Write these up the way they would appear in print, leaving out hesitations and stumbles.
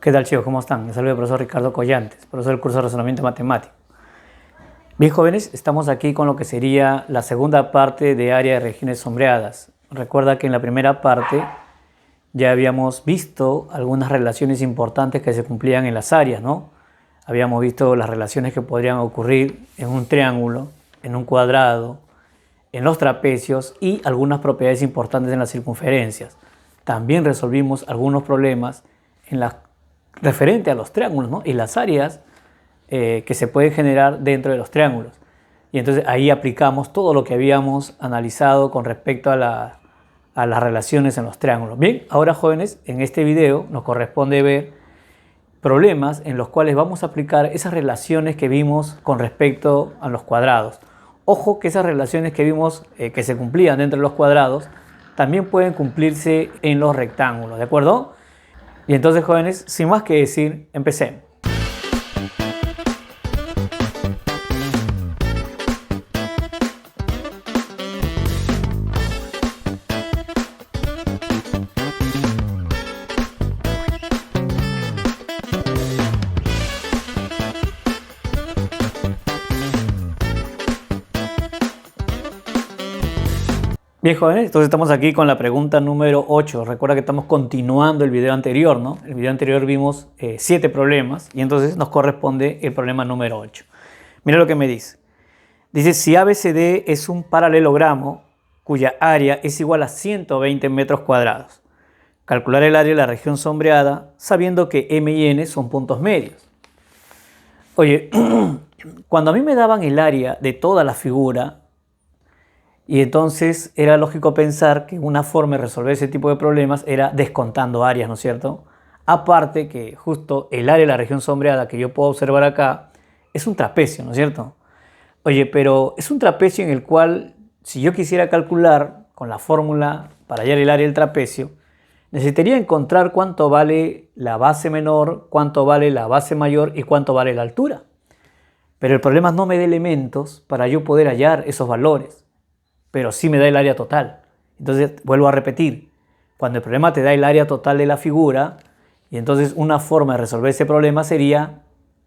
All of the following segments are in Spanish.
¿Qué tal, chicos? ¿Cómo están? Les saluda el profesor Ricardo Collantes, profesor del curso de Razonamiento Matemático. Bien, jóvenes, estamos aquí con lo que sería la segunda parte de área de regiones sombreadas. Recuerda que en la primera parte ya habíamos visto algunas relaciones importantes que se cumplían en las áreas, ¿no? Habíamos visto las relaciones que podrían ocurrir en un triángulo, en un cuadrado, en los trapecios y algunas propiedades importantes en las circunferencias. También resolvimos algunos problemas en las referente a los triángulos, ¿no? Y las áreas que se pueden generar dentro de los triángulos. Y entonces ahí aplicamos todo lo que habíamos analizado con respecto a las relaciones en los triángulos. Bien, ahora, jóvenes, en este video nos corresponde ver problemas en los cuales vamos a aplicar esas relaciones que vimos con respecto a los cuadrados. Ojo que esas relaciones que vimos que se cumplían dentro de los cuadrados también pueden cumplirse en los rectángulos, ¿de acuerdo? Y entonces, jóvenes, sin más que decir, empecemos. Bien, jóvenes, entonces estamos aquí con la pregunta número 8. Recuerda que estamos continuando el video anterior, ¿no? El video anterior vimos 7 problemas y entonces nos corresponde el problema número 8. Mira lo que me dice. Dice, si ABCD es un paralelogramo cuya área es igual a 120 metros cuadrados. Calcular el área de la región sombreada sabiendo que M y N son puntos medios. Oye, cuando a mí me daban el área de toda la figura, y entonces era lógico pensar que una forma de resolver ese tipo de problemas era descontando áreas, ¿no es cierto? Aparte que justo el área de la región sombreada que yo puedo observar acá es un trapecio, ¿no es cierto? Oye, pero es un trapecio en el cual si yo quisiera calcular con la fórmula para hallar el área del trapecio, necesitaría encontrar cuánto vale la base menor, cuánto vale la base mayor y cuánto vale la altura. Pero el problema no me da elementos para yo poder hallar esos valores, pero sí me da el área total. Entonces, vuelvo a repetir, cuando el problema te da el área total de la figura, y entonces una forma de resolver ese problema sería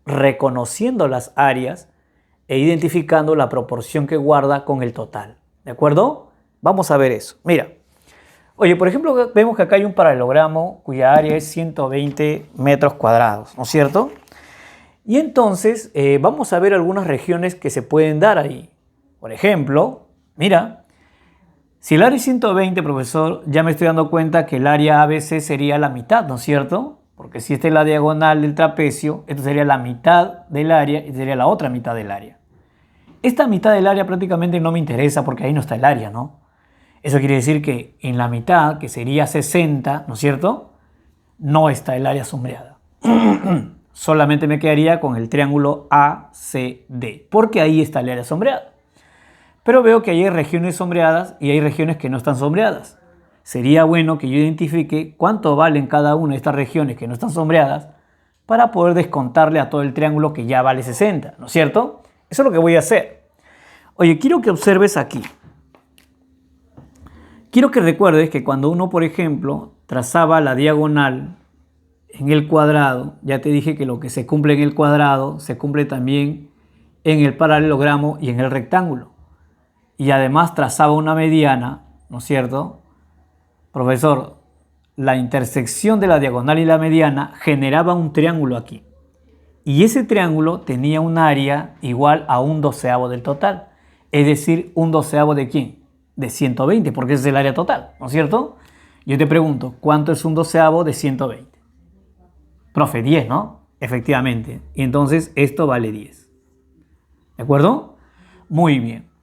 reconociendo las áreas e identificando la proporción que guarda con el total. ¿De acuerdo? Vamos a ver eso. Mira, oye, por ejemplo, vemos que acá hay un paralelogramo cuya área es 120 metros cuadrados, ¿no es cierto? Y entonces vamos a ver algunas regiones que se pueden dar ahí. Por ejemplo, mira, si el área es 120, profesor, ya me estoy dando cuenta que el área ABC sería la mitad, ¿no es cierto? Porque si esta es la diagonal del trapecio, esto sería la mitad del área y sería la otra mitad del área. Esta mitad del área prácticamente no me interesa porque ahí no está el área, ¿no? Eso quiere decir que en la mitad, que sería 60, ¿no es cierto? No está el área sombreada. Solamente me quedaría con el triángulo ACD, porque ahí está el área sombreada. Pero veo que hay regiones sombreadas y hay regiones que no están sombreadas. Sería bueno que yo identifique cuánto valen cada una de estas regiones que no están sombreadas para poder descontarle a todo el triángulo que ya vale 60, ¿no es cierto? Eso es lo que voy a hacer. Oye, quiero que observes aquí. Quiero que recuerdes que cuando uno, por ejemplo, trazaba la diagonal en el cuadrado, ya te dije que lo que se cumple en el cuadrado se cumple también en el paralelogramo y en el rectángulo. Y además trazaba una mediana, ¿no es cierto? Profesor, la intersección de la diagonal y la mediana generaba un triángulo aquí. Y ese triángulo tenía un área igual a 1/12 del total. Es decir, 1/12 ¿de quién? De 120, porque ese es el área total, ¿no es cierto? Yo te pregunto, ¿cuánto es 1/12 de 120? Profe, 10, ¿no? Efectivamente. Y entonces esto vale 10. ¿De acuerdo? Muy bien.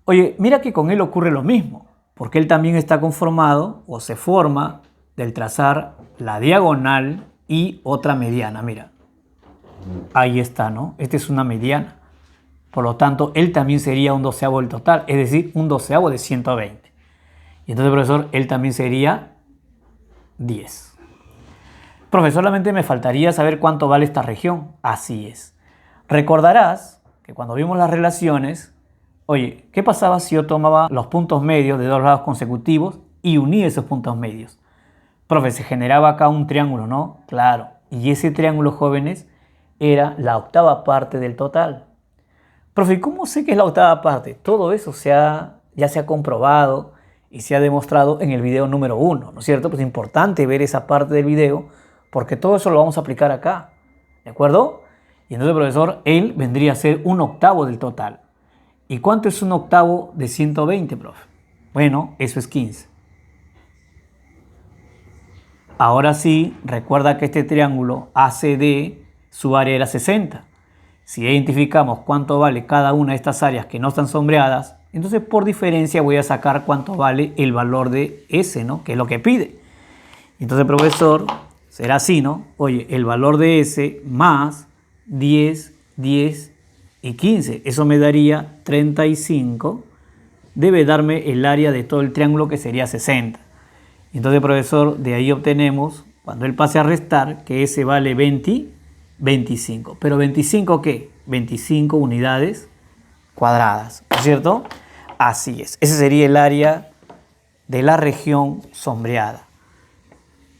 Oye, mira que con él ocurre lo mismo, porque él también está conformado o se forma del trazar la diagonal y otra mediana, mira. Ahí está, ¿no? Esta es una mediana. Por lo tanto, él también sería 1/12 del total, es decir, 1/12 de 120. Y entonces, profesor, él también sería 10. Profesor, solamente me faltaría saber cuánto vale esta región. Así es. Recordarás que cuando vimos las relaciones, oye, ¿qué pasaba si yo tomaba los puntos medios de dos lados consecutivos y unía esos puntos medios? Profe, se generaba acá un triángulo, ¿no? Claro. y ese triángulo, jóvenes, era la octava parte del total. Profe, ¿cómo sé que es la octava parte? Todo eso ya se ha comprobado y se ha demostrado en el video número 1, ¿no es cierto? Pues es importante ver esa parte del video porque todo eso lo vamos a aplicar acá, ¿de acuerdo? Y entonces, profesor, él vendría a ser un octavo del total. ¿Y cuánto es un octavo de 120, profe? Bueno, eso es 15. Ahora sí, recuerda que este triángulo ACD, su área era 60. Si identificamos cuánto vale cada una de estas áreas que no están sombreadas, entonces por diferencia voy a sacar cuánto vale el valor de S, ¿no? Que es lo que pide. Entonces, profesor, será así, ¿no? Oye, el valor de S más 10, 10 y 15. Eso me daría 35. Debe darme el área de todo el triángulo, que sería 60. Entonces, profesor, de ahí obtenemos, cuando él pase a restar, que S vale 25. ¿Pero 25 qué? 25 unidades cuadradas, ¿no es cierto? Así es. Ese sería el área de la región sombreada.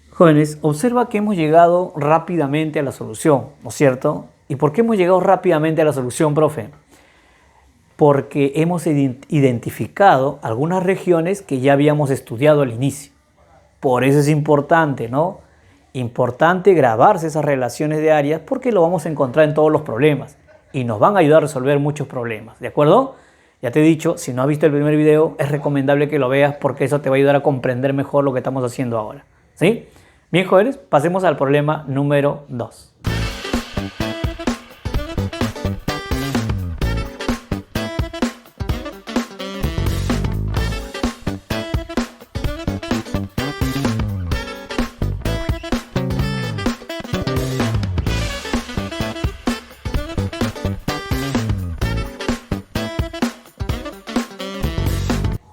Jóvenes, observa que hemos llegado rápidamente a la solución, ¿no es cierto? ¿Y por qué hemos llegado rápidamente a la solución, profe? Porque hemos identificado algunas regiones que ya habíamos estudiado al inicio. Por eso es importante, ¿no? Importante grabarse esas relaciones de áreas porque lo vamos a encontrar en todos los problemas y nos van a ayudar a resolver muchos problemas, ¿de acuerdo? Ya te he dicho, si no has visto el primer video, es recomendable que lo veas porque eso te va a ayudar a comprender mejor lo que estamos haciendo ahora, ¿sí? Bien, jóvenes, pasemos al problema número 2.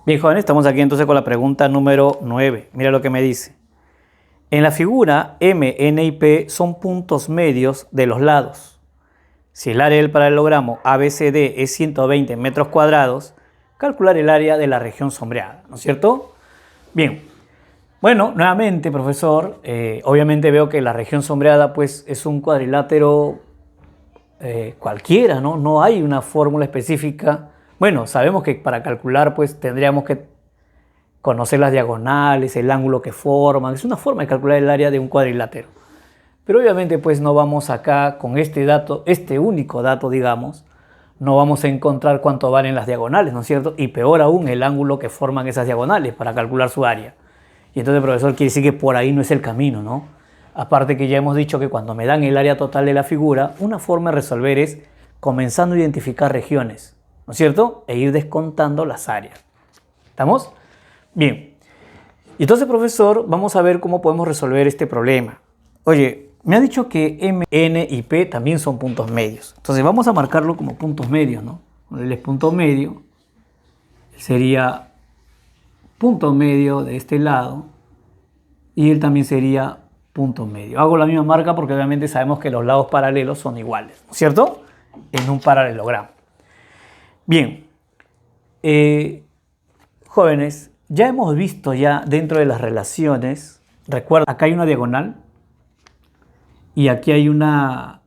Bien, jóvenes, estamos aquí entonces con la pregunta número 9. Mira lo que me dice. En la figura, M, N y P son puntos medios de los lados. Si el área del paralelogramo ABCD es 120 metros cuadrados, calcular el área de la región sombreada, ¿no es cierto? Bien. Bueno, nuevamente, profesor, obviamente veo que la región sombreada pues es un cuadrilátero cualquiera, ¿no? No hay una fórmula específica. Bueno, sabemos que para calcular pues tendríamos que conocer las diagonales, el ángulo que forman. Es una forma de calcular el área de un cuadrilátero. Pero obviamente pues no vamos acá con este dato, este único dato, digamos, no vamos a encontrar cuánto valen las diagonales, ¿no es cierto? Y peor aún el ángulo que forman esas diagonales para calcular su área. Y entonces, profesor, quiere decir que por ahí no es el camino, ¿no? Aparte que ya hemos dicho que cuando me dan el área total de la figura, una forma de resolver es comenzando a identificar regiones, ¿no es cierto? E ir descontando las áreas. ¿Estamos? Bien. Y entonces, profesor, vamos a ver cómo podemos resolver este problema. Oye, me ha dicho que M, N y P también son puntos medios. Entonces vamos a marcarlo como puntos medios, ¿no? Él es punto medio. Sería punto medio de este lado. Y él también sería punto medio. Hago la misma marca porque obviamente sabemos que los lados paralelos son iguales, ¿no es cierto? En un paralelogramo. Bien, jóvenes, ya hemos visto ya dentro de las relaciones, recuerda, acá hay una diagonal y aquí hay una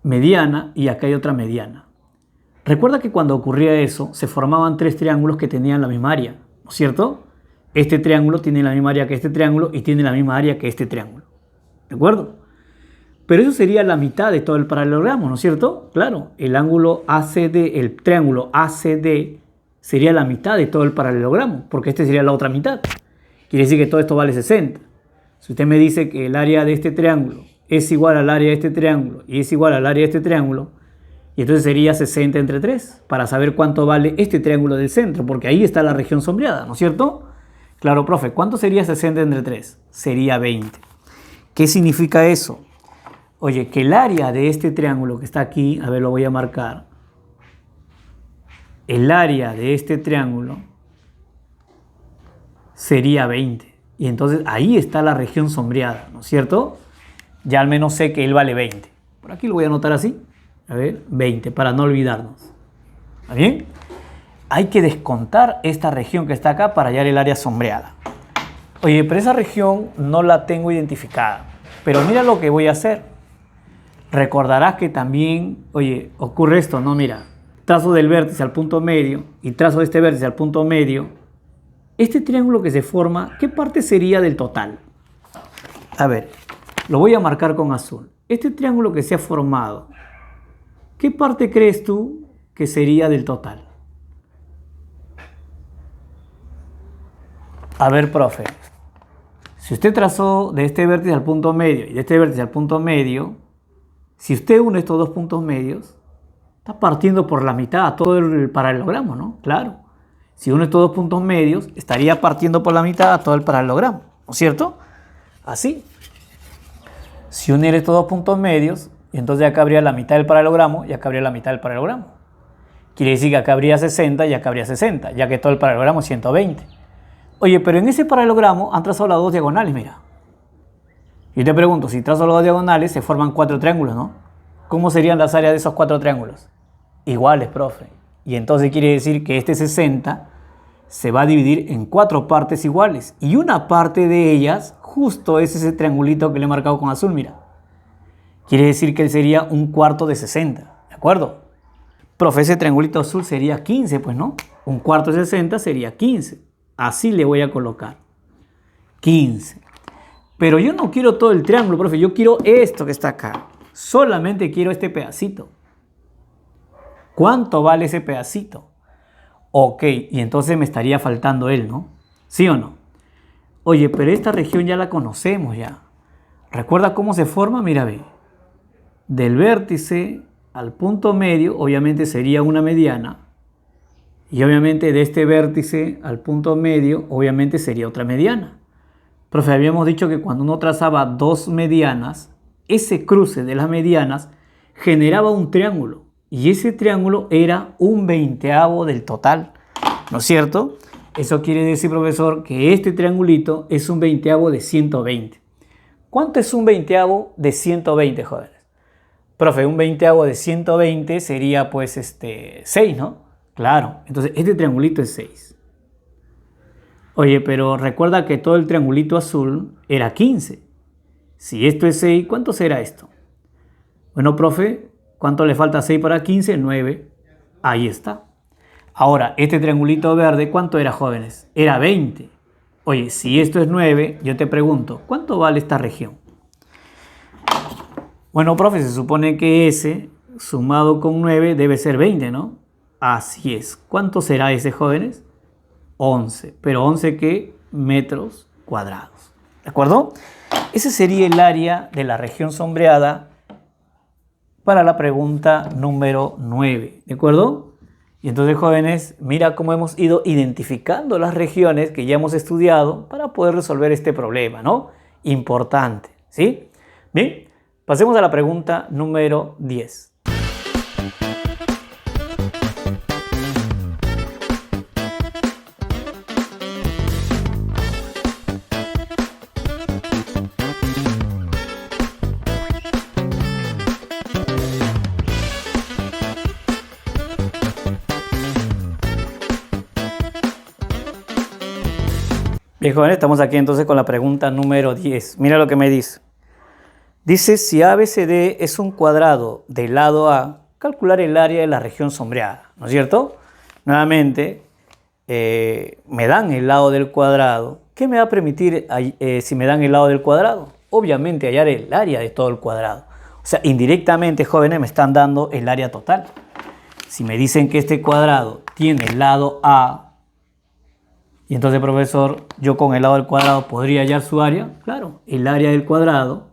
mediana y acá hay otra mediana. Recuerda que cuando ocurría eso, se formaban tres triángulos que tenían la misma área, ¿no es cierto? Este triángulo tiene la misma área que este triángulo y tiene la misma área que este triángulo, ¿de acuerdo? Pero eso sería la mitad de todo el paralelogramo, ¿no es cierto? Claro, el ángulo ACD, el triángulo ACD sería la mitad de todo el paralelogramo, porque este sería la otra mitad. Quiere decir que todo esto vale 60. Si usted me dice que el área de este triángulo es igual al área de este triángulo y es igual al área de este triángulo, y entonces sería 60 entre 3, para saber cuánto vale este triángulo del centro, porque ahí está la región sombreada, ¿no es cierto? Claro, profe, ¿cuánto sería 60 entre 3? Sería 20. ¿Qué significa eso? Oye, que el área de este triángulo que está aquí, a ver, lo voy a marcar. El área de este triángulo sería 20. Y entonces ahí está la región sombreada, ¿no es cierto? Ya al menos sé que él vale 20. Por aquí lo voy a anotar así. A ver, 20, para no olvidarnos. ¿Está bien? Hay que descontar esta región que está acá para hallar el área sombreada. Oye, pero esa región no la tengo identificada. Pero mira lo que voy a hacer. Recordarás que también, oye, ocurre esto, ¿no? Mira, trazo del vértice al punto medio y trazo de este vértice al punto medio. Este triángulo que se forma, ¿qué parte sería del total? A ver, lo voy a marcar con azul. Este triángulo que se ha formado, ¿qué parte crees tú que sería del total? A ver, profe, si usted trazó de este vértice al punto medio y de este vértice al punto medio, si usted une estos dos puntos medios, está partiendo por la mitad todo el paralelogramo, ¿no? Claro. Si une estos dos puntos medios, estaría partiendo por la mitad todo el paralelogramo, ¿no es cierto? Así. Si uniera estos dos puntos medios, entonces acá habría la mitad del paralelogramo y acá habría la mitad del paralelogramo. Quiere decir que acá habría 60 y acá habría 60, ya que todo el paralelogramo es 120. Oye, pero en ese paralelogramo han trazado las dos diagonales, mira. Yo te pregunto, si trazo las dos diagonales, se forman 4 triángulos, ¿no? ¿Cómo serían las áreas de esos 4 triángulos? Iguales, profe. Y entonces quiere decir que este 60 se va a dividir en 4 partes iguales. Y una parte de ellas, justo es ese triangulito que le he marcado con azul, mira. Quiere decir que él sería un cuarto de 60, ¿de acuerdo? Profe, ese triangulito azul sería 15, pues, ¿no? Un cuarto de 60 sería 15. Así le voy a colocar. 15. Pero yo no quiero todo el triángulo, profe. Yo quiero esto que está acá. Solamente quiero este pedacito. ¿Cuánto vale ese pedacito? Ok, y entonces me estaría faltando él, ¿no? ¿Sí o no? Oye, pero esta región ya la conocemos ya. ¿Recuerda cómo se forma? Mira, ve. Del vértice al punto medio, obviamente sería una mediana. Y obviamente de este vértice al punto medio, obviamente sería otra mediana. Profe, habíamos dicho que cuando uno trazaba dos medianas, ese cruce de las medianas generaba un triángulo. Y ese triángulo era un veinteavo del total, ¿no es cierto? Eso quiere decir, profesor, que este triangulito es un veinteavo de 120. ¿Cuánto es un veinteavo de 120, jóvenes? Profe, un veinteavo de 120 sería pues 6, ¿no? Claro, entonces este triangulito es 6. Oye, pero recuerda que todo el triangulito azul era 15. Si esto es 6, ¿cuánto será esto? Bueno, profe, ¿cuánto le falta a 6 para 15? 9. Ahí está. Ahora, este triangulito verde, ¿cuánto era, jóvenes? Era 20. Oye, si esto es 9, yo te pregunto, ¿cuánto vale esta región? Bueno, profe, se supone que ese sumado con 9 debe ser 20, ¿no? Así es. ¿Cuánto será ese, jóvenes? 11. ¿Pero 11 qué? Metros cuadrados. ¿De acuerdo? Ese sería el área de la región sombreada para la pregunta número 9. ¿De acuerdo? Y entonces, jóvenes, mira cómo hemos ido identificando las regiones que ya hemos estudiado para poder resolver este problema, ¿no? Importante, ¿sí? Bien, pasemos a la pregunta número 10. Bien, jóvenes, estamos aquí entonces con la pregunta número 10. Mira lo que me dice. Dice, si ABCD es un cuadrado del lado A, calcular el área de la región sombreada, ¿no es cierto? Nuevamente, me dan el lado del cuadrado. ¿Qué me va a permitir si me dan el lado del cuadrado? Obviamente hallar el área de todo el cuadrado. O sea, indirectamente, jóvenes, me están dando el área total. Si me dicen que este cuadrado tiene el lado A, y entonces, profesor, yo con el lado del cuadrado podría hallar su área. Claro, el área del cuadrado,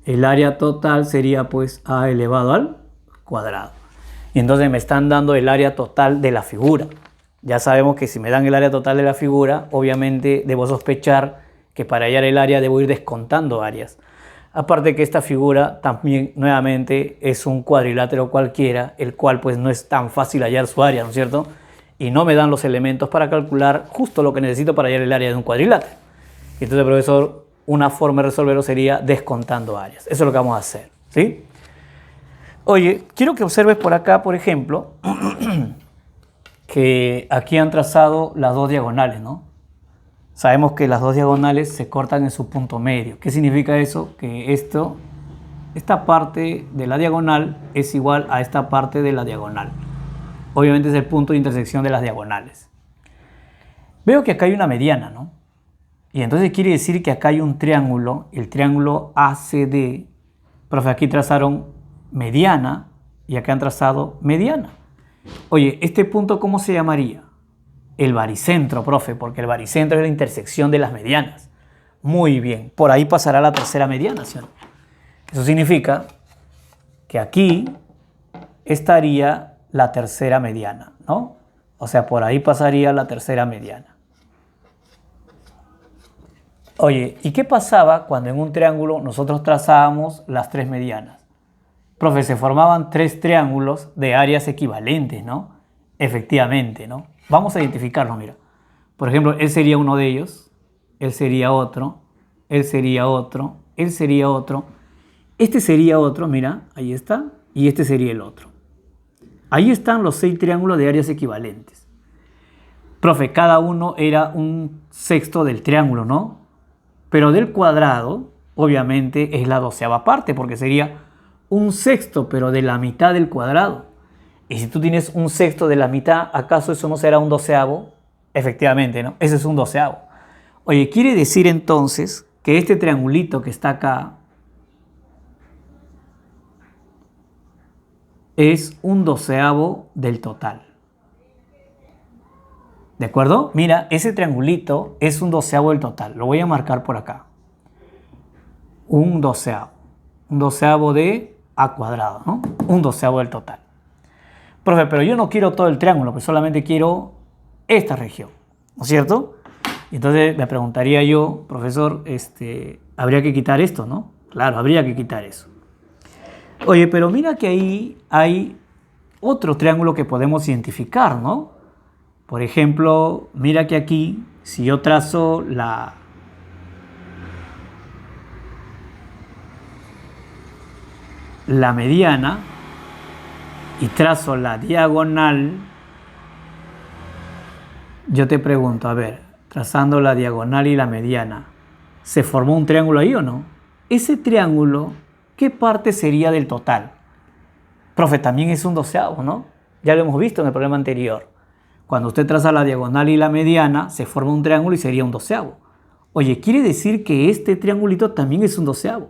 el área total sería pues A elevado al cuadrado. Y entonces me están dando el área total de la figura. Ya sabemos que si me dan el área total de la figura, obviamente debo sospechar que para hallar el área debo ir descontando áreas. Aparte que esta figura también nuevamente es un cuadrilátero cualquiera, el cual pues no es tan fácil hallar su área, ¿no es cierto? Y no me dan los elementos para calcular justo lo que necesito para hallar el área de un cuadrilátero. Entonces, profesor, una forma de resolverlo sería descontando áreas. Eso es lo que vamos a hacer, ¿sí? Oye, quiero que observes por acá, por ejemplo, que aquí han trazado las dos diagonales, ¿no? Sabemos que las dos diagonales se cortan en su punto medio. ¿Qué significa eso? Que esta parte de la diagonal es igual a esta parte de la diagonal. Obviamente es el punto de intersección de las diagonales. Veo que acá hay una mediana, ¿no? Y entonces quiere decir que acá hay un triángulo, el triángulo ACD. Profe, aquí trazaron mediana y acá han trazado mediana. Oye, ¿este punto cómo se llamaría? El baricentro, profe, porque el baricentro es la intersección de las medianas. Muy bien, por ahí pasará la tercera mediana, ¿sí? Eso significa que aquí estaría la tercera mediana, ¿no? O sea, por ahí pasaría la tercera mediana. Oye, ¿y qué pasaba cuando en un triángulo nosotros trazábamos las tres medianas? Profe, se formaban tres triángulos de áreas equivalentes, ¿no? Efectivamente, ¿no? Vamos a identificarlos, mira. Por ejemplo, él sería uno de ellos, él sería otro, él sería otro, él sería otro. Este sería otro, mira, ahí está, y este sería el otro. Ahí están los 6 triángulos de áreas equivalentes. Profe, cada uno era un sexto del triángulo, ¿no? Pero del cuadrado, obviamente, es la 12ª parte, porque sería un sexto, pero de la mitad del cuadrado. Y si tú tienes un sexto de la mitad, ¿acaso eso no será un 12avo? Efectivamente, ¿no? Ese es un 12avo. Oye, quiere decir entonces que este triangulito que está acá es un 12avo del total. ¿De acuerdo? Mira, ese triangulito es un 12avo del total. Lo voy a marcar por acá. Un 12avo. Un 12avo de a cuadrado, ¿no? Un 12avo del total. Profe, pero yo no quiero todo el triángulo, pues solamente quiero esta región, ¿no es cierto? Entonces me preguntaría yo, profesor, habría que quitar esto, ¿no? Claro, habría que quitar eso. Oye, pero mira que ahí hay otro triángulo que podemos identificar, ¿no? Por ejemplo, mira que aquí, si yo trazo la mediana y trazo la diagonal, yo te pregunto, a ver, trazando la diagonal y la mediana, ¿se formó un triángulo ahí o no? Ese triángulo, ¿qué parte sería del total? Profe, también es un 12avo, ¿no? Ya lo hemos visto en el problema anterior. Cuando usted traza la diagonal y la mediana, se forma un triángulo y sería un 12avo. Oye, quiere decir que este triangulito también es un 12avo,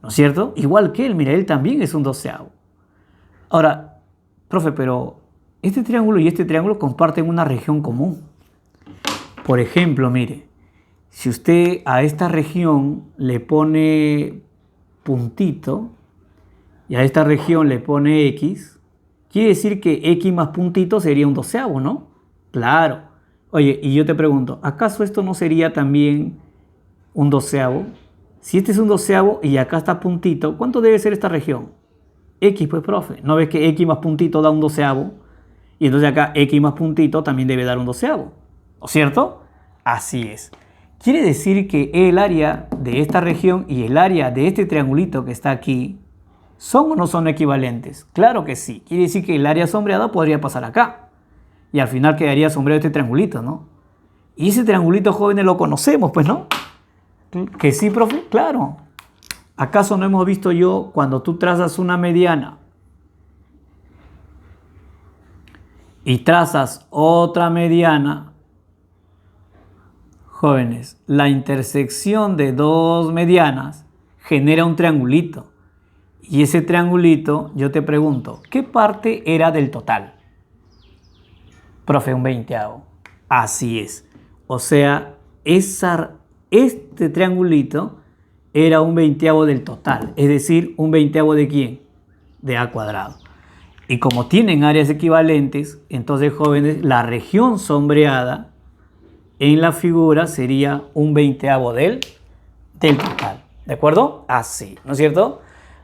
¿no es cierto? Igual que él, mira, él también es un 12avo. Ahora, profe, pero este triángulo y este triángulo comparten una región común. Por ejemplo, mire, si usted a esta región le pone puntito y a esta región le pone X, quiere decir que X más puntito sería un 12avo, ¿no? Claro. Oye, y yo te pregunto, ¿acaso esto no sería también un 12avo? Si este es un 12avo y acá está puntito, ¿cuánto debe ser esta región? X, pues, profe. ¿No ves que X más puntito da un 12avo? Y entonces acá X más puntito también debe dar un 12avo, ¿no es cierto? Así es. Quiere decir que el área de esta región y el área de este triangulito que está aquí, ¿son o no son equivalentes? Claro que sí. Quiere decir que el área sombreada podría pasar acá. Y al final quedaría sombreado este triangulito, ¿no? Y ese triangulito, jóvenes, lo conocemos, pues, ¿no? ¿Que sí, profe? Claro. ¿Acaso no hemos visto yo cuando tú trazas una mediana y trazas otra mediana? Jóvenes, la intersección de dos medianas genera un triangulito. Y ese triangulito, yo te pregunto, ¿qué parte era del total? Profe, un 20avo. Así es. O sea, este triangulito era un 20avo del total. Es decir, un 20avo ¿de quién? De a cuadrado. Y como tienen áreas equivalentes, entonces, jóvenes, la región sombreada en la figura sería un 20avo del total. ¿De acuerdo? Así, ¿no es cierto?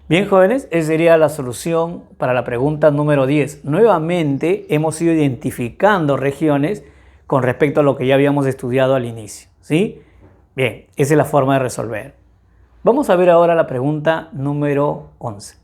Bien, jóvenes, esa sería la solución para la pregunta número 10. Nuevamente hemos ido identificando regiones con respecto a lo que ya habíamos estudiado al inicio, ¿sí? Bien, esa es la forma de resolver. Vamos a ver ahora la pregunta número 11.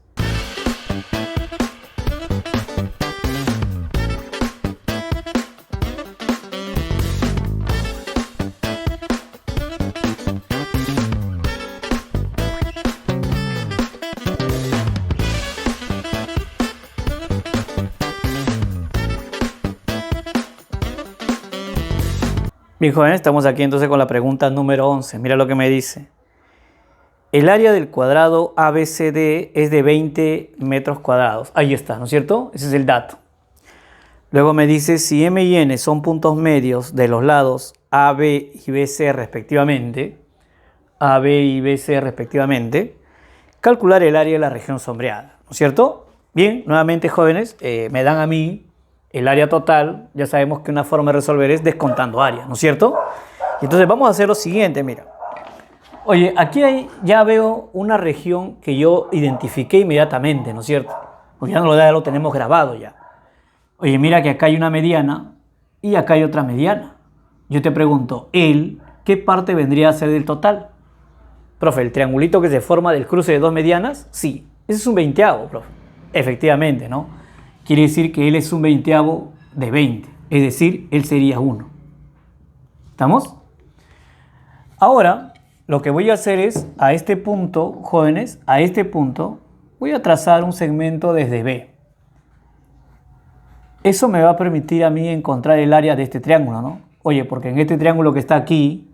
Bien, jóvenes, estamos aquí entonces con la pregunta número 11. Mira lo que me dice. El área del cuadrado ABCD es de 20 metros cuadrados. Ahí está, ¿no es cierto? Ese es el dato. Luego me dice si M y N son puntos medios de los lados AB y BC respectivamente, calcular el área de la región sombreada, ¿no es cierto? Bien, nuevamente, jóvenes, me dan a mí el área total. Ya sabemos que una forma de resolver es descontando área, ¿no es cierto? Y entonces vamos a hacer lo siguiente, mira. Oye, aquí ya veo una región que yo identifiqué inmediatamente, ¿no es cierto? Porque ya lo tenemos grabado ya. Oye, mira que acá hay una mediana y acá hay otra mediana. Yo te pregunto, ¿qué parte vendría a ser del total? Profe, ¿el triangulito que se forma del cruce de dos medianas? Sí, ese es un veinteavo, profe. Efectivamente, ¿no? Quiere decir que él es un veinteavo de 20, es decir, él sería 1. ¿Estamos? Ahora, lo que voy a hacer es, a este punto, jóvenes, a este punto, voy a trazar un segmento desde B. Eso me va a permitir a mí encontrar el área de este triángulo, ¿no? Oye, porque en este triángulo que está aquí,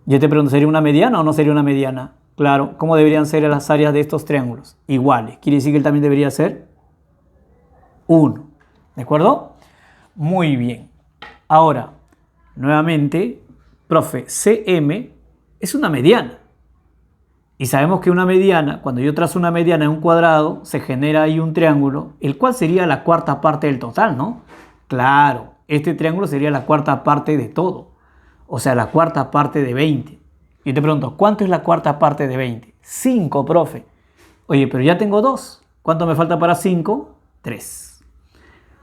yo te pregunto, ¿sería una mediana o no sería una mediana? Claro, ¿cómo deberían ser las áreas de estos triángulos? Iguales. Quiere decir que él también debería ser 1. ¿De acuerdo? Muy bien. Ahora, nuevamente, profe, CM es una mediana. Y sabemos que una mediana, cuando yo trazo una mediana en un cuadrado, se genera ahí un triángulo, el cual sería la cuarta parte del total, ¿no? Claro, este triángulo sería la cuarta parte de todo. O sea, la cuarta parte de 20. Y te pregunto, ¿cuánto es la cuarta parte de 20? 5, profe. Oye, pero ya tengo 2. ¿Cuánto me falta para 5? 3.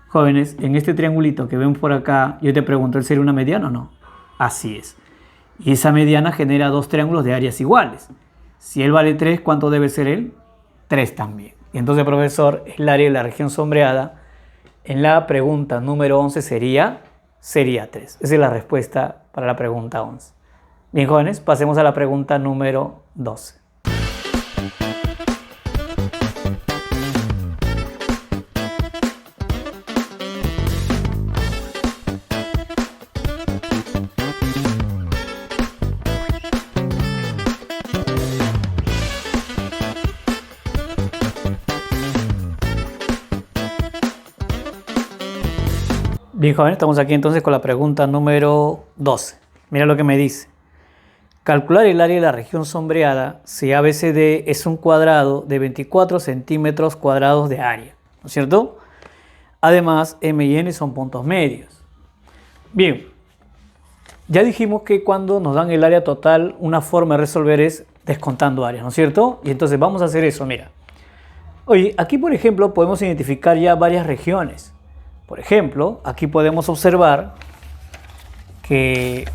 Jóvenes, en este triangulito que ven por acá, yo te pregunto, ¿él sería una mediana o no? Así es. Y esa mediana genera dos triángulos de áreas iguales. Si él vale 3, ¿cuánto debe ser él? 3 también. Y entonces, profesor, el área de la región sombreada en la pregunta número 11 sería 3. Esa es la respuesta para la pregunta 11. Bien, jóvenes, pasemos a la pregunta número 12. Bien, jóvenes, estamos aquí entonces con la pregunta número 12. Mira lo que me dice. Calcular el área de la región sombreada si ABCD es un cuadrado de 24 centímetros cuadrados de área, ¿no es cierto? Además, M y N son puntos medios. Bien, ya dijimos que cuando nos dan el área total, una forma de resolver es descontando áreas, ¿no es cierto? Y entonces vamos a hacer eso, mira. Oye, aquí por ejemplo podemos identificar ya varias regiones. Por ejemplo, aquí podemos observar que,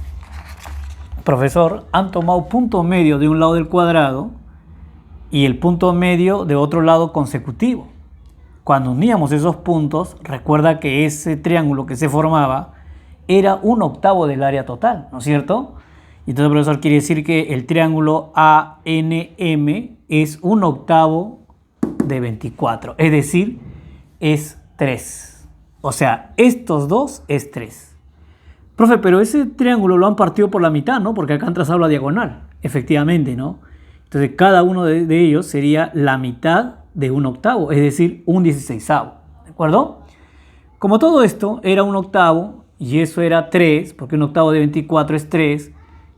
profesor, han tomado punto medio de un lado del cuadrado y el punto medio de otro lado consecutivo. Cuando uníamos esos puntos, recuerda que ese triángulo que se formaba era 1/8 del área total, ¿no es cierto? Y entonces, profesor, quiere decir que el triángulo ANM es 1/8 de 24, es decir, es 3. O sea, estos dos es 3. Profe, pero ese triángulo lo han partido por la mitad, ¿no? Porque acá han trazado la diagonal. Efectivamente, ¿no? Entonces, cada uno de ellos sería la mitad de 1/8, es decir, 1/16. ¿De acuerdo? Como todo esto era 1/8 y eso era 3, porque 1/8 de 24 es 3,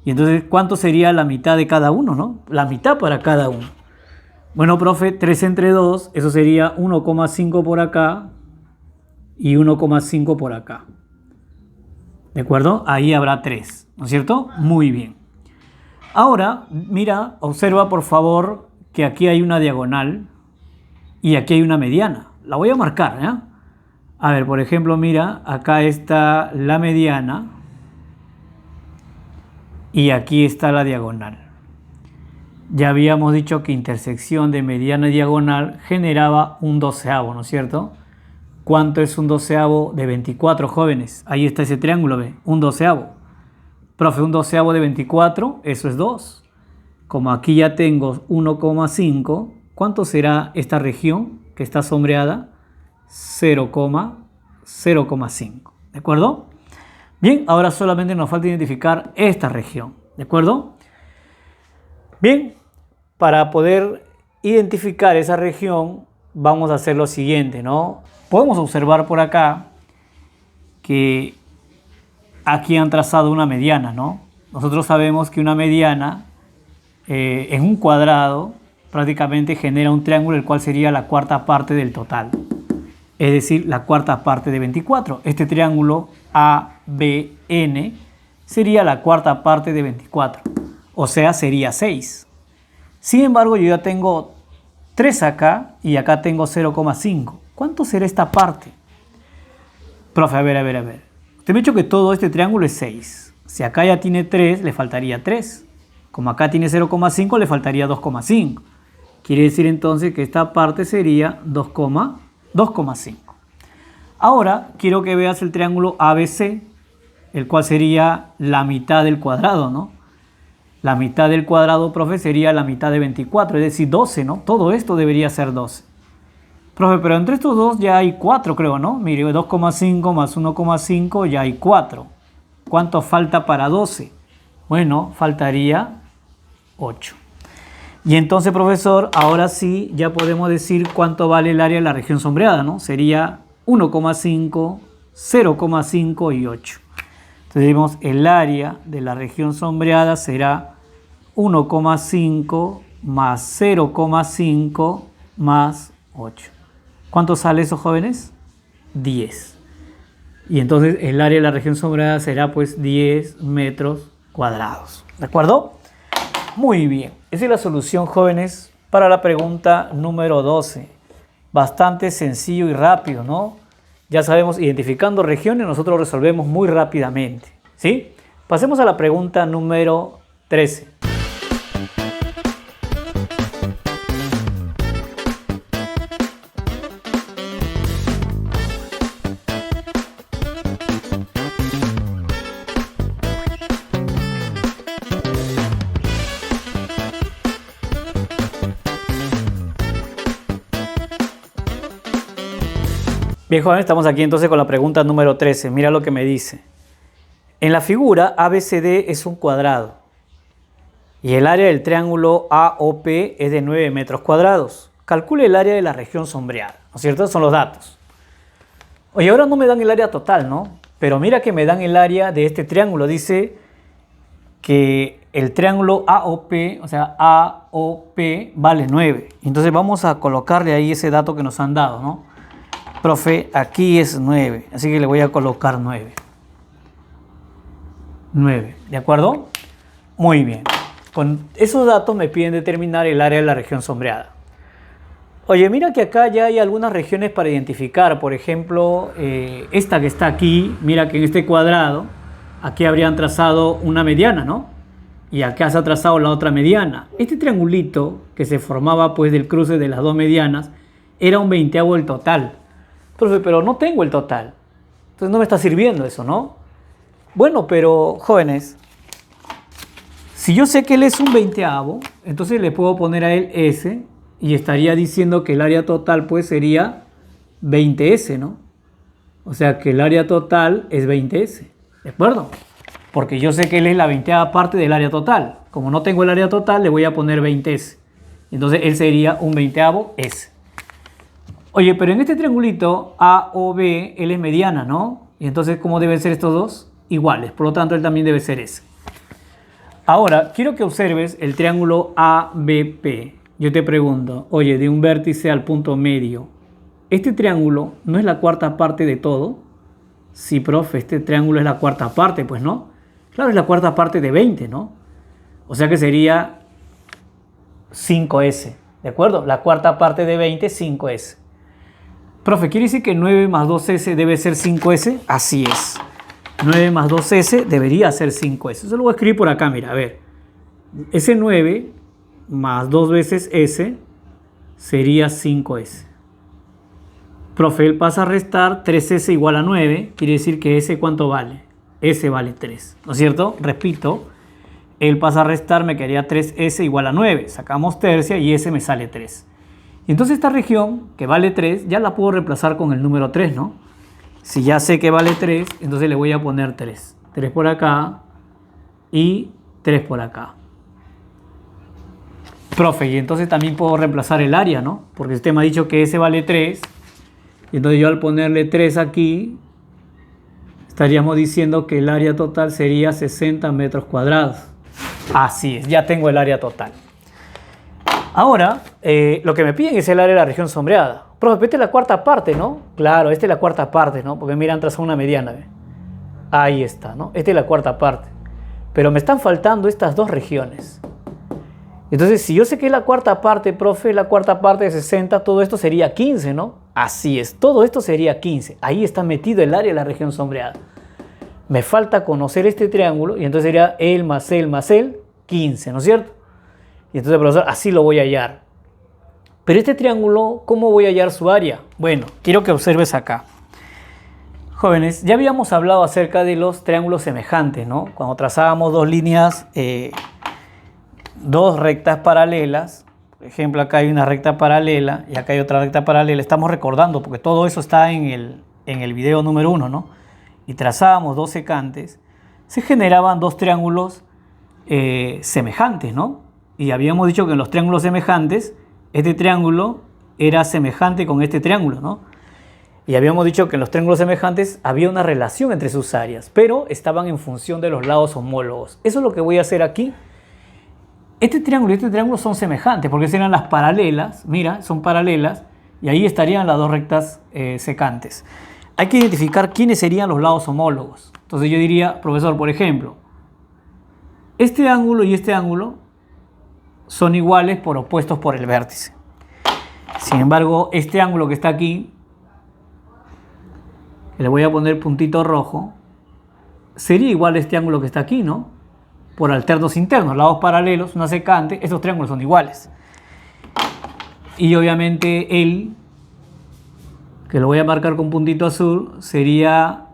y entonces, ¿cuánto sería la mitad de cada uno, no? La mitad para cada uno. Bueno, profe, 3 entre 2, eso sería 1,5 por acá y 1,5 por acá. ¿De acuerdo? Ahí habrá 3, ¿no es cierto? Muy bien. Ahora, mira, observa por favor que aquí hay una diagonal y aquí hay una mediana. La voy a marcar, ¿eh? A ver, por ejemplo, mira, acá está la mediana y aquí está la diagonal. Ya habíamos dicho que intersección de mediana y diagonal generaba un 12avo, ¿no es cierto? ¿Cuánto es un 12avo de 24, jóvenes? Ahí está ese triángulo, ¿ve? Un 12avo. Profe, un 12avo de 24, eso es 2. Como aquí ya tengo 1,5, ¿cuánto será esta región que está sombreada? 0,5. ¿De acuerdo? Bien, ahora solamente nos falta identificar esta región, ¿de acuerdo? Bien, para poder identificar esa región vamos a hacer lo siguiente, ¿no? Podemos observar por acá que aquí han trazado una mediana, ¿no? Nosotros sabemos que una mediana en un cuadrado prácticamente genera un triángulo el cual sería la cuarta parte del total, es decir, la cuarta parte de 24. Este triángulo ABN sería la cuarta parte de 24, o sea, sería 6. Sin embargo, yo ya tengo 3 acá y acá tengo 0,5. ¿Cuánto será esta parte? Profe, a ver. Usted me ha dicho que todo este triángulo es 6. Si acá ya tiene 3, le faltaría 3. Como acá tiene 0,5, le faltaría 2,5. Quiere decir entonces que esta parte sería 2,5. Ahora quiero que veas el triángulo ABC, el cual sería la mitad del cuadrado, ¿no? La mitad del cuadrado, profe, sería la mitad de 24, es decir, 12, ¿no? Todo esto debería ser 12. Profe, pero entre estos dos ya hay 4, creo, ¿no? Mire, 2,5 más 1,5 ya hay 4. ¿Cuánto falta para 12? Bueno, faltaría 8. Y entonces, profesor, ahora sí ya podemos decir cuánto vale el área de la región sombreada, ¿no? Sería 1,5, 0,5 y 8. Entonces decimos el área de la región sombreada será 1,5 más 0,5 más 8. ¿Cuánto sale eso, jóvenes? 10. Y entonces el área de la región sombreada será pues 10 metros cuadrados. ¿De acuerdo? Muy bien. Esa es la solución, jóvenes, para la pregunta número 12. Bastante sencillo y rápido, ¿no? Ya sabemos, identificando regiones, nosotros resolvemos muy rápidamente, ¿sí? Pasemos a la pregunta número 13. Bien, jóvenes, estamos aquí entonces con la pregunta número 13. Mira lo que me dice. En la figura ABCD es un cuadrado y el área del triángulo AOP es de 9 metros cuadrados. Calcule el área de la región sombreada, ¿no es cierto? Son los datos. Oye, ahora no me dan el área total, ¿no? Pero mira que me dan el área de este triángulo. Dice que el triángulo AOP, o sea, AOP vale 9. Entonces vamos a colocarle ahí ese dato que nos han dado, ¿no? Profe, aquí es 9, así que le voy a colocar 9. 9, ¿de acuerdo? Muy bien. Con esos datos me piden determinar el área de la región sombreada. Oye, mira que acá ya hay algunas regiones para identificar. Por ejemplo, esta que está aquí, mira que en este cuadrado, aquí habrían trazado una mediana, ¿no? Y acá se ha trazado la otra mediana. Este triangulito que se formaba pues del cruce de las dos medianas era un 20avo del total. Profe, pero no tengo el total. Entonces no me está sirviendo eso, ¿no? Bueno, pero jóvenes, si yo sé que él es un 20avo, entonces le puedo poner a él S y estaría diciendo que el área total pues sería 20S, ¿no? O sea que el área total es 20S, ¿de acuerdo? Porque yo sé que él es la 20ava parte del área total. Como no tengo el área total, le voy a poner 20S. Entonces él sería un 20avo S. Oye, pero en este triangulito AOB, él es mediana, ¿no? Y entonces, ¿cómo deben ser estos dos? Iguales, por lo tanto, él también debe ser ese. Ahora, quiero que observes el triángulo ABP. Yo te pregunto, oye, de un vértice al punto medio, ¿este triángulo no es la cuarta parte de todo? Sí, profe, este triángulo es la cuarta parte, pues, ¿no? Claro, es la cuarta parte de 20, ¿no? O sea que sería 5S, ¿de acuerdo? La cuarta parte de 20, 5S. Profe, ¿quiere decir que 9 más 2S debe ser 5S? Así es. 9 más 2S debería ser 5S. Eso lo voy a escribir por acá, mira, a ver. Ese 9 más 2 veces S sería 5S. Profe, él pasa a restar 3S igual a 9. Quiere decir que S, ¿cuánto vale? S vale 3, ¿no es cierto? Repito, él pasa a restar, me quedaría 3S igual a 9. Sacamos tercia y S me sale 3. Y entonces esta región, que vale 3, ya la puedo reemplazar con el número 3, ¿no? Si ya sé que vale 3, entonces le voy a poner 3. 3 por acá y 3 por acá. Profe, y entonces también puedo reemplazar el área, ¿no? Porque usted me ha dicho que ese vale 3. Y entonces yo al ponerle 3 aquí, estaríamos diciendo que el área total sería 60 metros cuadrados. Así es, ya tengo el área total. Ahora, lo que me piden es el área de la región sombreada. Profe, esta es la cuarta parte, ¿no? Claro, esta es la cuarta parte, ¿no? Porque mira, han trazado una mediana, ¿ve? Ahí está, ¿no? Esta es la cuarta parte. Pero me están faltando estas dos regiones. Entonces, si yo sé que es la cuarta parte, profe, la cuarta parte de 60, todo esto sería 15, ¿no? Así es, todo esto sería 15. Ahí está metido el área de la región sombreada. Me falta conocer este triángulo y entonces sería el más el, 15, ¿no es cierto? Y entonces, profesor, así lo voy a hallar. Pero este triángulo, ¿cómo voy a hallar su área? Bueno, quiero que observes acá. Jóvenes, ya habíamos hablado acerca de los triángulos semejantes, ¿no? Cuando trazábamos dos líneas, dos rectas paralelas. Por ejemplo, acá hay una recta paralela y acá hay otra recta paralela. Estamos recordando porque todo eso está en el video número 1, ¿no? Y trazábamos dos secantes. Se generaban dos triángulos semejantes, ¿no? Y habíamos dicho que en los triángulos semejantes, este triángulo era semejante con este triángulo, ¿no? Y habíamos dicho que en los triángulos semejantes había una relación entre sus áreas, pero estaban en función de los lados homólogos. Eso es lo que voy a hacer aquí. Este triángulo y este triángulo son semejantes porque serán las paralelas, mira, son paralelas, y ahí estarían las dos rectas secantes. Hay que identificar quiénes serían los lados homólogos. Entonces yo diría, profesor, por ejemplo, este ángulo y este ángulo son iguales por opuestos por el vértice. Sin embargo, este ángulo que está aquí, le voy a poner puntito rojo, sería igual a este ángulo que está aquí, ¿no? Por alternos internos, lados paralelos, una secante, estos triángulos son iguales. Y obviamente el, que lo voy a marcar con puntito azul, sería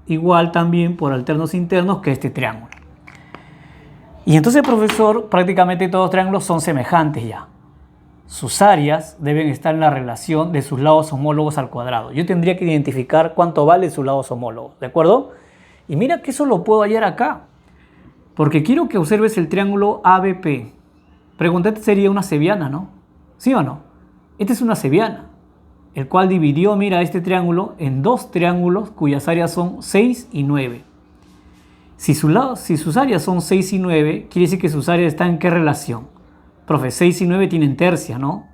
igual también por alternos internos que este triángulo. Y entonces, profesor, prácticamente todos los triángulos son semejantes ya. Sus áreas deben estar en la relación de sus lados homólogos al cuadrado. Yo tendría que identificar cuánto valen sus lados homólogos, ¿de acuerdo? Y mira que eso lo puedo hallar acá, porque quiero que observes el triángulo ABP. Pregúntate, sería una cebiana, ¿no? ¿Sí o no? Esta es una cebiana, el cual dividió, mira, este triángulo en dos triángulos cuyas áreas son 6 y 9. Si sus áreas son 6 y 9, quiere decir que sus áreas están en qué relación. Profe, 6 y 9 tienen tercia, ¿no?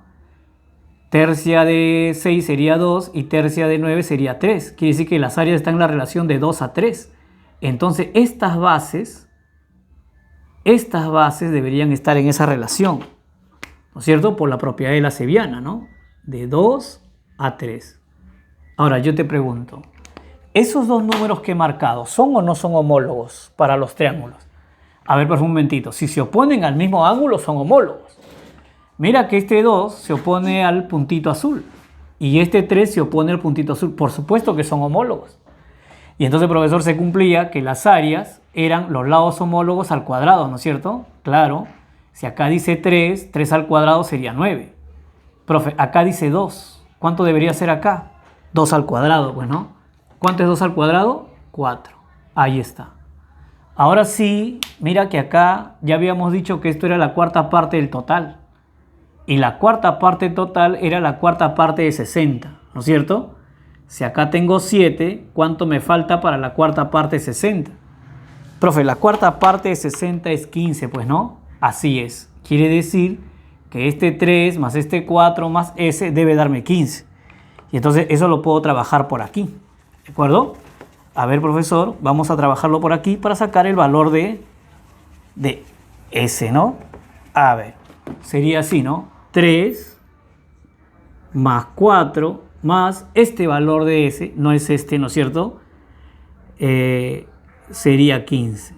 Tercia de 6 sería 2 y tercia de 9 sería 3. Quiere decir que las áreas están en la relación de 2 a 3. Entonces, estas bases deberían estar en esa relación, ¿no es cierto? Por la propiedad de la cebiana, ¿no? De 2 a 3. Ahora, yo te pregunto, ¿esos dos números que he marcado son o no son homólogos para los triángulos? A ver, por un momentito. Si se oponen al mismo ángulo, son homólogos. Mira que este 2 se opone al puntito azul y este 3 se opone al puntito azul. Por supuesto que son homólogos. Y entonces, profesor, se cumplía que las áreas eran los lados homólogos al cuadrado, ¿no es cierto? Claro. Si acá dice 3, 3 al cuadrado sería 9. Profe, acá dice 2. ¿Cuánto debería ser acá? 2 al cuadrado, pues, ¿no? ¿Cuánto es 2 al cuadrado? 4. Ahí está. Ahora sí, mira que acá ya habíamos dicho que esto era la cuarta parte del total. Y la cuarta parte total era la cuarta parte de 60, ¿no es cierto? Si acá tengo 7, ¿cuánto me falta para la cuarta parte de 60? Profe, la cuarta parte de 60 es 15, pues, ¿no? Así es. Quiere decir que este 3 más este 4 más ese debe darme 15. Y entonces eso lo puedo trabajar por aquí, ¿de acuerdo? A ver, profesor, vamos a trabajarlo por aquí para sacar el valor de S, ¿no? A ver, sería así, ¿no? 3 más 4 más este valor de S, no es este, ¿no es cierto? Sería 15.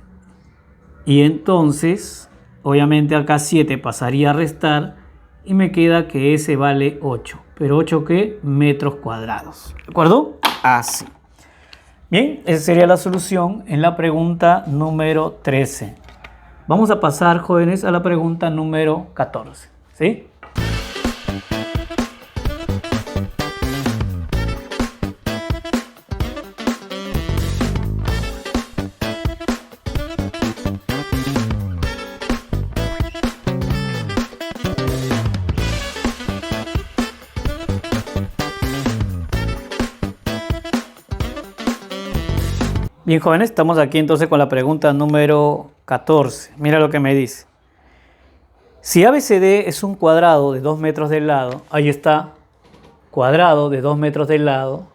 Y entonces, obviamente acá 7 pasaría a restar y me queda que S vale 8. ¿Pero 8 qué? Metros cuadrados. ¿De acuerdo? Así. Bien, esa sería la solución en la pregunta número 13. Vamos a pasar, jóvenes, a la pregunta número 14. ¿Sí? Bien, jóvenes, estamos aquí entonces con la pregunta número 14. Mira lo que me dice. Si ABCD es un cuadrado de 2 metros de lado, ahí está, cuadrado de 2 metros de lado,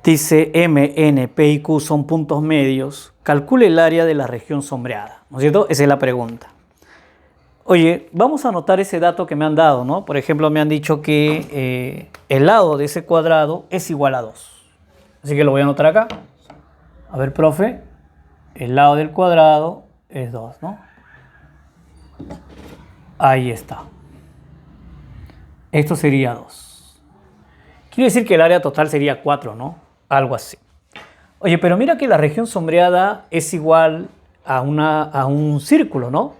dice M, N, P y Q son puntos medios, calcule el área de la región sombreada, ¿no es cierto? Esa es la pregunta. Oye, vamos a anotar ese dato que me han dado, ¿no? Por ejemplo, me han dicho que el lado de ese cuadrado es igual a 2. Así que lo voy a anotar acá. A ver, profe, el lado del cuadrado es 2, ¿no? Ahí está. Esto sería 2. Quiere decir que el área total sería 4, ¿no? Algo así. Oye, pero mira que la región sombreada es igual a un círculo, ¿no?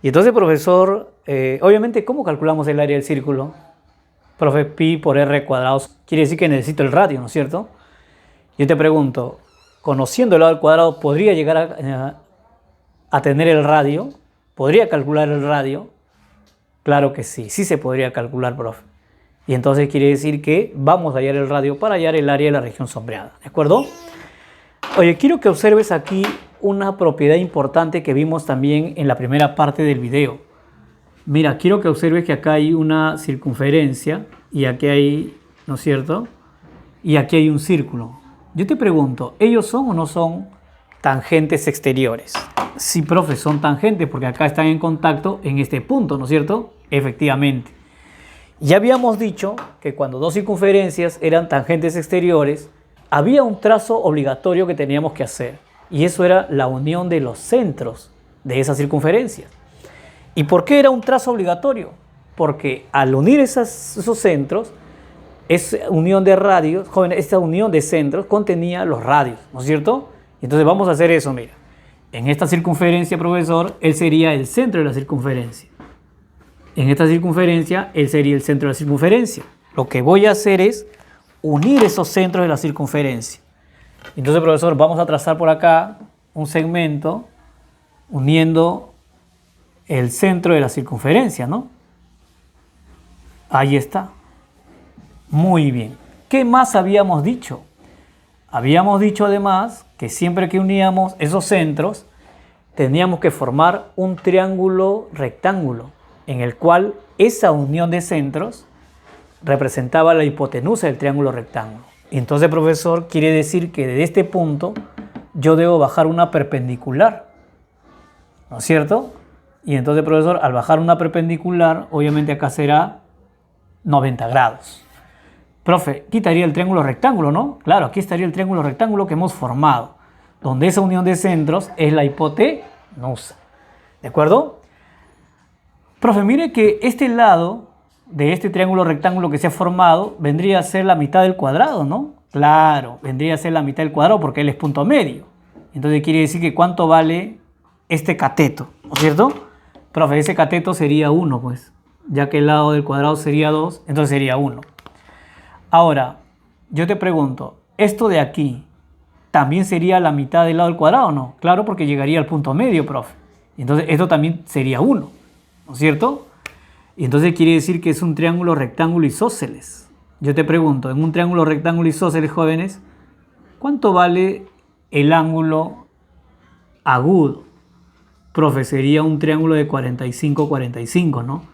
Y entonces, profesor, obviamente, ¿cómo calculamos el área del círculo? Profe, pi por r cuadrado. Quiere decir que necesito el radio, ¿no es cierto? Yo te pregunto, conociendo el lado del cuadrado, ¿podría llegar a tener el radio? ¿Podría calcular el radio? Claro que sí, sí se podría calcular, profe. Y entonces quiere decir que vamos a hallar el radio para hallar el área de la región sombreada, ¿de acuerdo? Oye, quiero que observes aquí una propiedad importante que vimos también en la primera parte del video. Mira, quiero que observes que acá hay una circunferencia y aquí hay, ¿no es cierto? Y aquí hay un círculo. Yo te pregunto, ¿ellos son o no son tangentes exteriores? Sí, profe, son tangentes porque acá están en contacto en este punto, ¿no es cierto? Efectivamente. Ya habíamos dicho que cuando dos circunferencias eran tangentes exteriores, había un trazo obligatorio que teníamos que hacer. Y eso era la unión de los centros de esas circunferencias. ¿Y por qué era un trazo obligatorio? Porque al unir esos centros, esa unión de radios, jóvenes, esta unión de centros contenía los radios, ¿no es cierto? Entonces vamos a hacer eso, mira. En esta circunferencia, profesor, él sería el centro de la circunferencia. En esta circunferencia, él sería el centro de la circunferencia. Lo que voy a hacer es unir esos centros de la circunferencia. Entonces, profesor, vamos a trazar por acá un segmento uniendo el centro de la circunferencia, ¿no? Ahí está. Muy bien. ¿Qué más habíamos dicho? Habíamos dicho además que siempre que uníamos esos centros, teníamos que formar un triángulo rectángulo, en el cual esa unión de centros representaba la hipotenusa del triángulo rectángulo. Entonces, profesor, quiere decir que de este punto yo debo bajar una perpendicular, ¿no es cierto? Y entonces, profesor, al bajar una perpendicular, obviamente acá será 90 grados. Profe, quitaría el triángulo rectángulo, ¿no? Claro, aquí estaría el triángulo rectángulo que hemos formado, donde esa unión de centros es la hipotenusa. ¿De acuerdo? Profe, mire que este lado de este triángulo rectángulo que se ha formado vendría a ser la mitad del cuadrado, ¿no? Claro, vendría a ser la mitad del cuadrado porque él es punto medio. Entonces quiere decir que ¿cuánto vale este cateto? ¿No es cierto? Profe, ese cateto sería 1, pues. Ya que el lado del cuadrado sería 2, entonces sería 1. Ahora, yo te pregunto, ¿esto de aquí también sería la mitad del lado del cuadrado o no? Claro, porque llegaría al punto medio, profe. Entonces esto también sería 1, ¿no es cierto? Y entonces quiere decir que es un triángulo rectángulo isósceles. Yo te pregunto, en un triángulo rectángulo isósceles, jóvenes, ¿cuánto vale el ángulo agudo? Profe, sería un triángulo de 45-45, ¿no?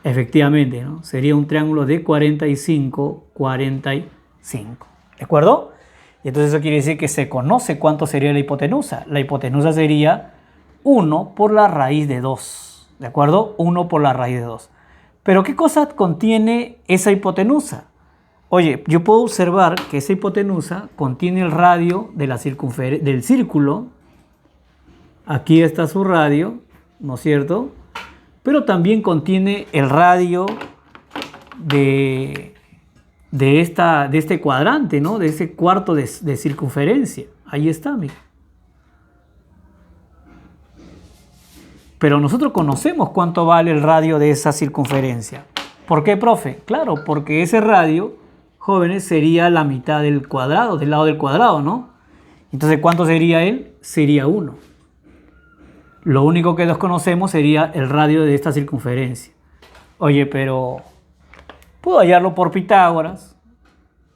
Efectivamente, ¿no? Sería un triángulo de 45-45. ¿De acuerdo? Y entonces eso quiere decir que se conoce cuánto sería la hipotenusa. La hipotenusa sería 1 por la raíz de 2. ¿De acuerdo? 1 por la raíz de 2. Pero ¿qué cosa contiene esa hipotenusa? Oye, yo puedo observar que esa hipotenusa contiene el radio de del círculo. Aquí está su radio, ¿no es cierto? Pero también contiene el radio de este cuadrante, ¿no? De ese cuarto de circunferencia. Ahí está, mira. Pero nosotros conocemos cuánto vale el radio de esa circunferencia. ¿Por qué, profe? Claro, porque ese radio, jóvenes, sería la mitad del cuadrado, del lado del cuadrado, ¿no? Entonces, ¿cuánto sería él? Sería 1. Lo único que desconocemos sería el radio de esta circunferencia. Oye, pero ¿puedo hallarlo por Pitágoras?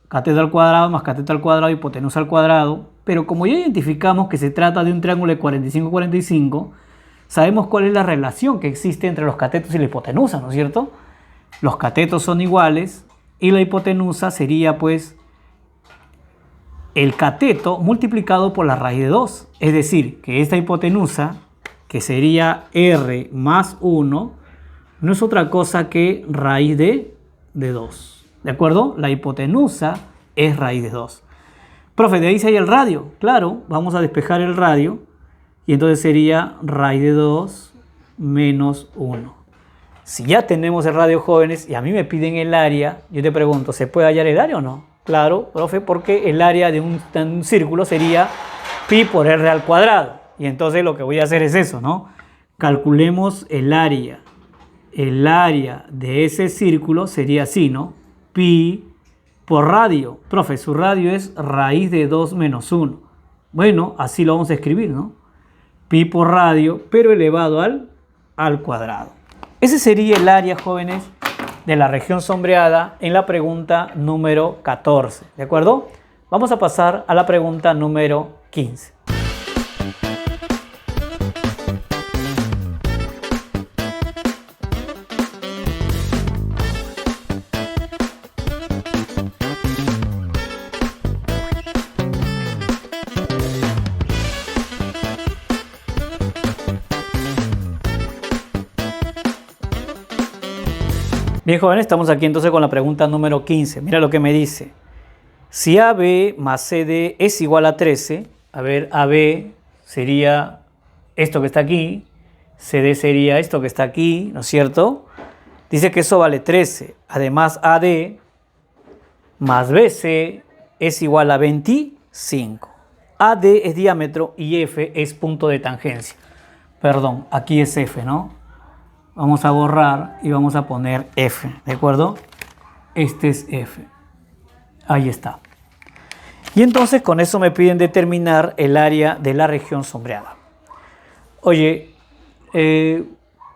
cateto al cuadrado más cateto al cuadrado, hipotenusa al cuadrado. Pero como ya identificamos que se trata de un triángulo de 45-45, sabemos cuál es la relación que existe entre los catetos y la hipotenusa, ¿no es cierto? Los catetos son iguales y la hipotenusa sería pues el cateto multiplicado por la raíz de 2. Es decir, que esta hipotenusa, que sería r más 1, no es otra cosa que raíz de 2. ¿De acuerdo? La hipotenusa es raíz de 2. Profe, de ahí se hay el radio. Claro, vamos a despejar el radio. Y entonces sería raíz de 2 menos 1. Si ya tenemos el radio, jóvenes, y a mí me piden el área, yo te pregunto, ¿se puede hallar el área o no? Claro, profe, porque el área de un círculo sería pi por r al cuadrado. Y entonces lo que voy a hacer es eso, ¿no? Calculemos el área. El área de ese círculo sería así, ¿no? Pi por radio. Profe, su radio es raíz de 2 menos 1. Bueno, así lo vamos a escribir, ¿no? Pi por radio, pero elevado al cuadrado. Ese sería el área, jóvenes, de la región sombreada en la pregunta número 14. ¿De acuerdo? Vamos a pasar a la pregunta número 15. Bien, jóvenes, estamos aquí entonces con la pregunta número 15. Mira lo que me dice. Si AB más CD es igual a 13, a ver, AB sería esto que está aquí, CD sería esto que está aquí, ¿no es cierto? Dice que eso vale 13. Además, AD más BC es igual a 25. AD es diámetro y F es punto de tangencia. Perdón, aquí es F, ¿no? Vamos a borrar y vamos a poner F, ¿de acuerdo? Este es F. Ahí está. Y entonces con eso me piden determinar el área de la región sombreada. Oye,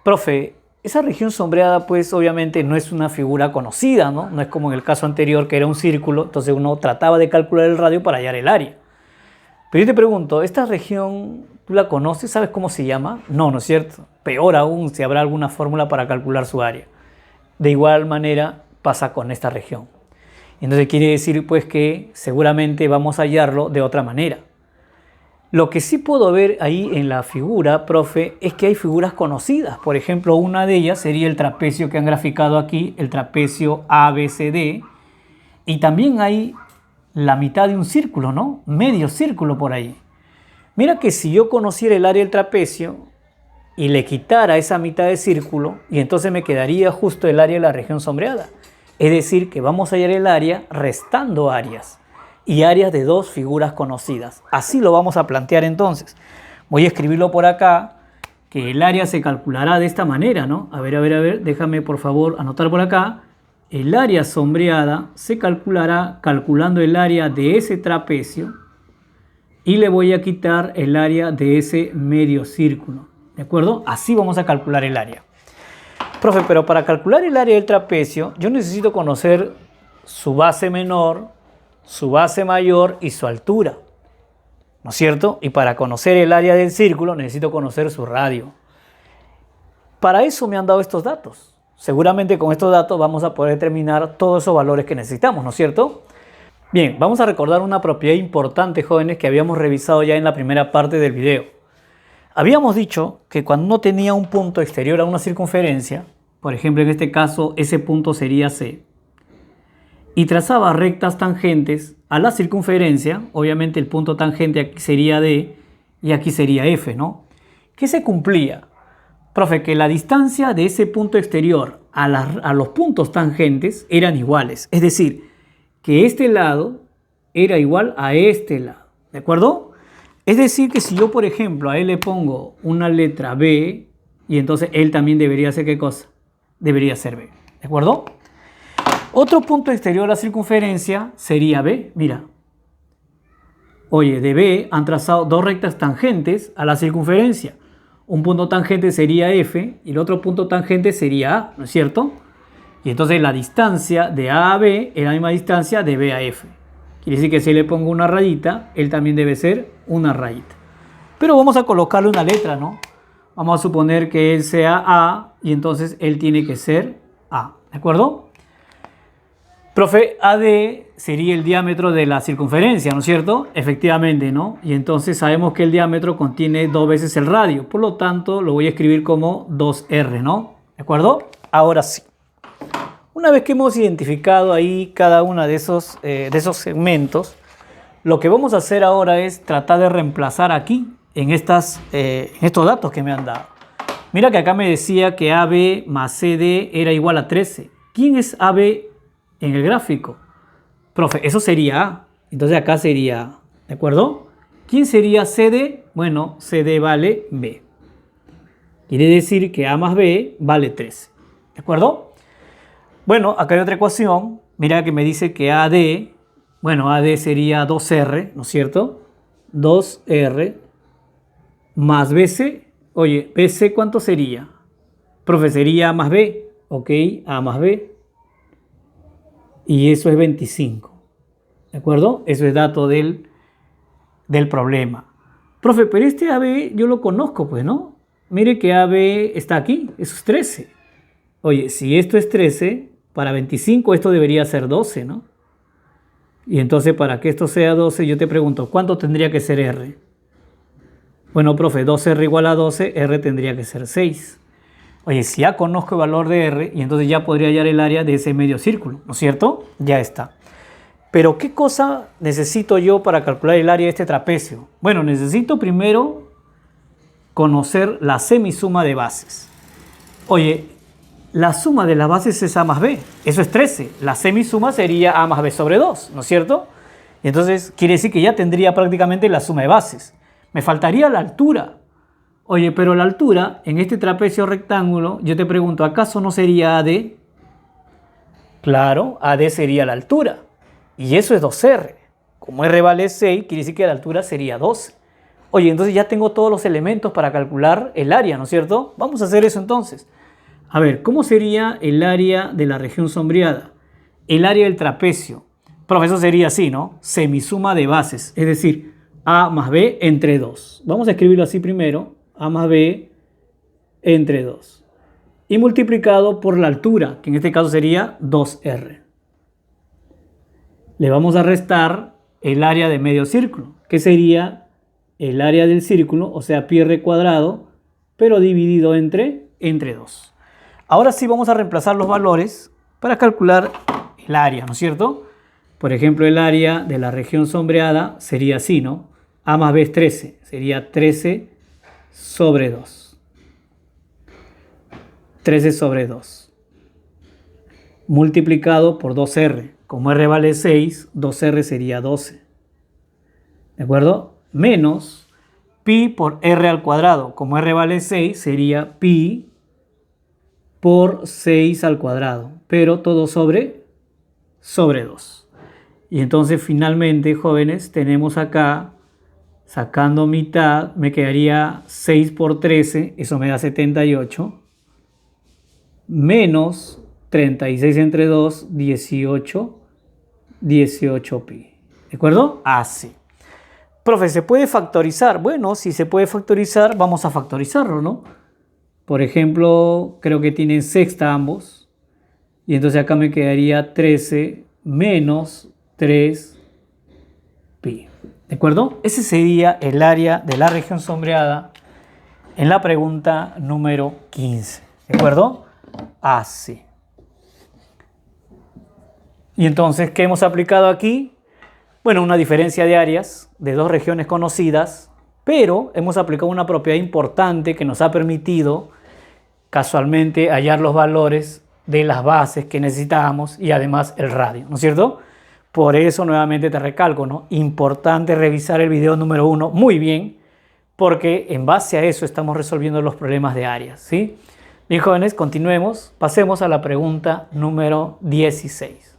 profe, esa región sombreada pues obviamente no es una figura conocida, ¿no? No es como en el caso anterior que era un círculo, entonces uno trataba de calcular el radio para hallar el área. Pero yo te pregunto, ¿esta región tú la conoces? ¿Sabes cómo se llama? No, ¿no es cierto? Peor aún si habrá alguna fórmula para calcular su área. De igual manera pasa con esta región. Entonces quiere decir pues que seguramente vamos a hallarlo de otra manera. Lo que sí puedo ver ahí en la figura, profe, es que hay figuras conocidas. Por ejemplo, una de ellas sería el trapecio que han graficado aquí, el trapecio ABCD. Y también hay la mitad de un círculo, ¿no? Medio círculo por ahí. Mira que si yo conociera el área del trapecio y le quitara esa mitad de círculo, y entonces me quedaría justo el área de la región sombreada. Es decir, que vamos a hallar el área restando áreas y áreas de dos figuras conocidas. Así lo vamos a plantear entonces. Voy a escribirlo por acá, que el área se calculará de esta manera, ¿no? A ver, déjame por favor anotar por acá. El área sombreada se calculará calculando el área de ese trapecio y le voy a quitar el área de ese medio círculo. ¿De acuerdo? Así vamos a calcular el área. Profe, pero para calcular el área del trapecio yo necesito conocer su base menor, su base mayor y su altura, ¿no es cierto? Y para conocer el área del círculo necesito conocer su radio. Para eso me han dado estos datos. Seguramente con estos datos vamos a poder determinar todos esos valores que necesitamos, ¿no es cierto? Bien, vamos a recordar una propiedad importante, jóvenes, que habíamos revisado ya en la primera parte del video. Habíamos dicho que cuando uno tenía un punto exterior a una circunferencia, por ejemplo en este caso ese punto sería C, y trazaba rectas tangentes a la circunferencia, obviamente el punto tangente aquí sería D y aquí sería F, ¿no? ¿Qué se cumplía? Profe, que la distancia de ese punto exterior a los puntos tangentes eran iguales. Es decir, que este lado era igual a este lado. ¿De acuerdo? Es decir, que si yo, por ejemplo, a él le pongo una letra B, y entonces él también debería ser ¿qué cosa? Debería ser B. ¿De acuerdo? Otro punto exterior a la circunferencia sería B. Mira. Oye, de B han trazado dos rectas tangentes a la circunferencia. Un punto tangente sería F y el otro punto tangente sería A, ¿no es cierto? Y entonces la distancia de A a B es la misma distancia de B a F. Quiere decir que si le pongo una rayita, él también debe ser una rayita. Pero vamos a colocarle una letra, ¿no? Vamos a suponer que él sea A y entonces él tiene que ser A. ¿De acuerdo? Profe, AD sería el diámetro de la circunferencia, ¿no es cierto? Efectivamente, ¿no? Y entonces sabemos que el diámetro contiene 2 veces el radio. Por lo tanto, lo voy a escribir como 2R, ¿no? ¿De acuerdo? Ahora sí. Una vez que hemos identificado ahí cada uno de esos segmentos, lo que vamos a hacer ahora es tratar de reemplazar aquí en estos datos que me han dado. Mira que acá me decía que AB más CD era igual a 13. ¿Quién es AB en el gráfico? Profe, eso sería A. Entonces acá sería A. ¿De acuerdo? ¿Quién sería CD? Bueno, CD vale B. Quiere decir que A más B vale 13. ¿De acuerdo? Bueno, acá hay otra ecuación. Mira que me dice que AD, bueno, AD sería 2R, ¿no es cierto? 2R más BC. Oye, BC ¿cuánto sería? Profe, sería A más B. Ok, A más B. Y eso es 25. ¿De acuerdo? Eso es dato del problema. Profe, pero este AB yo lo conozco, pues, ¿no? Mire que AB está aquí. Eso es 13. Oye, si esto es 13, para 25 esto debería ser 12, ¿no? Y entonces para que esto sea 12, yo te pregunto, ¿cuánto tendría que ser R? Bueno, profe, 2R igual a 12, R tendría que ser 6. Oye, si ya conozco el valor de R, y entonces ya podría hallar el área de ese medio círculo, ¿no es cierto? Ya está. Pero, ¿qué cosa necesito yo para calcular el área de este trapecio? Bueno, necesito primero conocer la semisuma de bases. Oye, la suma de las bases es A más B, eso es 13. La semisuma sería A más B sobre 2, ¿no es cierto? Y entonces quiere decir que ya tendría prácticamente la suma de bases. Me faltaría la altura. Oye, pero la altura en este trapecio rectángulo, yo te pregunto, ¿acaso no sería AD? Claro, AD sería la altura. Y eso es 2R. Como R vale 6, quiere decir que la altura sería 12. Oye, entonces ya tengo todos los elementos para calcular el área, ¿no es cierto? Vamos a hacer eso entonces. A ver, ¿cómo sería el área de la región sombreada? El área del trapecio. Profe, eso sería así, ¿no? Semisuma de bases, es decir, A más B entre 2. Vamos a escribirlo así primero. A más B entre 2. Y multiplicado por la altura, que en este caso sería 2R. Le vamos a restar el área de medio círculo, que sería el área del círculo, o sea, pi r cuadrado, pero dividido entre 2. Ahora sí vamos a reemplazar los valores para calcular el área, ¿no es cierto? Por ejemplo, el área de la región sombreada sería así, ¿no? A más B es 13, sería 13 sobre 2. 13 sobre 2. Multiplicado por 2R. Como R vale 6, 2R sería 12. ¿De acuerdo? Menos pi por R al cuadrado. Como R vale 6, sería pi por 6 al cuadrado. Pero todo sobre 2. Y entonces finalmente, jóvenes, tenemos acá, sacando mitad, me quedaría 6 por 13, eso me da 78. Menos 36 entre 2, 18 pi. ¿De acuerdo? Así. Profe, ¿se puede factorizar? Bueno, si se puede factorizar, vamos a factorizarlo, ¿no? Por ejemplo, creo que tienen sexta ambos. Y entonces acá me quedaría 13 menos 3 pi. ¿De acuerdo? Ese sería el área de la región sombreada en la pregunta número 15. ¿De acuerdo? Así. Y entonces, ¿qué hemos aplicado aquí? Bueno, una diferencia de áreas de dos regiones conocidas, pero hemos aplicado una propiedad importante que nos ha permitido casualmente hallar los valores de las bases que necesitábamos y además el radio, ¿no es cierto? Por eso nuevamente te recalco, ¿no? Importante revisar el video número 1 muy bien, porque en base a eso estamos resolviendo los problemas de áreas, ¿sí? Bien, jóvenes, continuemos. Pasemos a la pregunta número 16.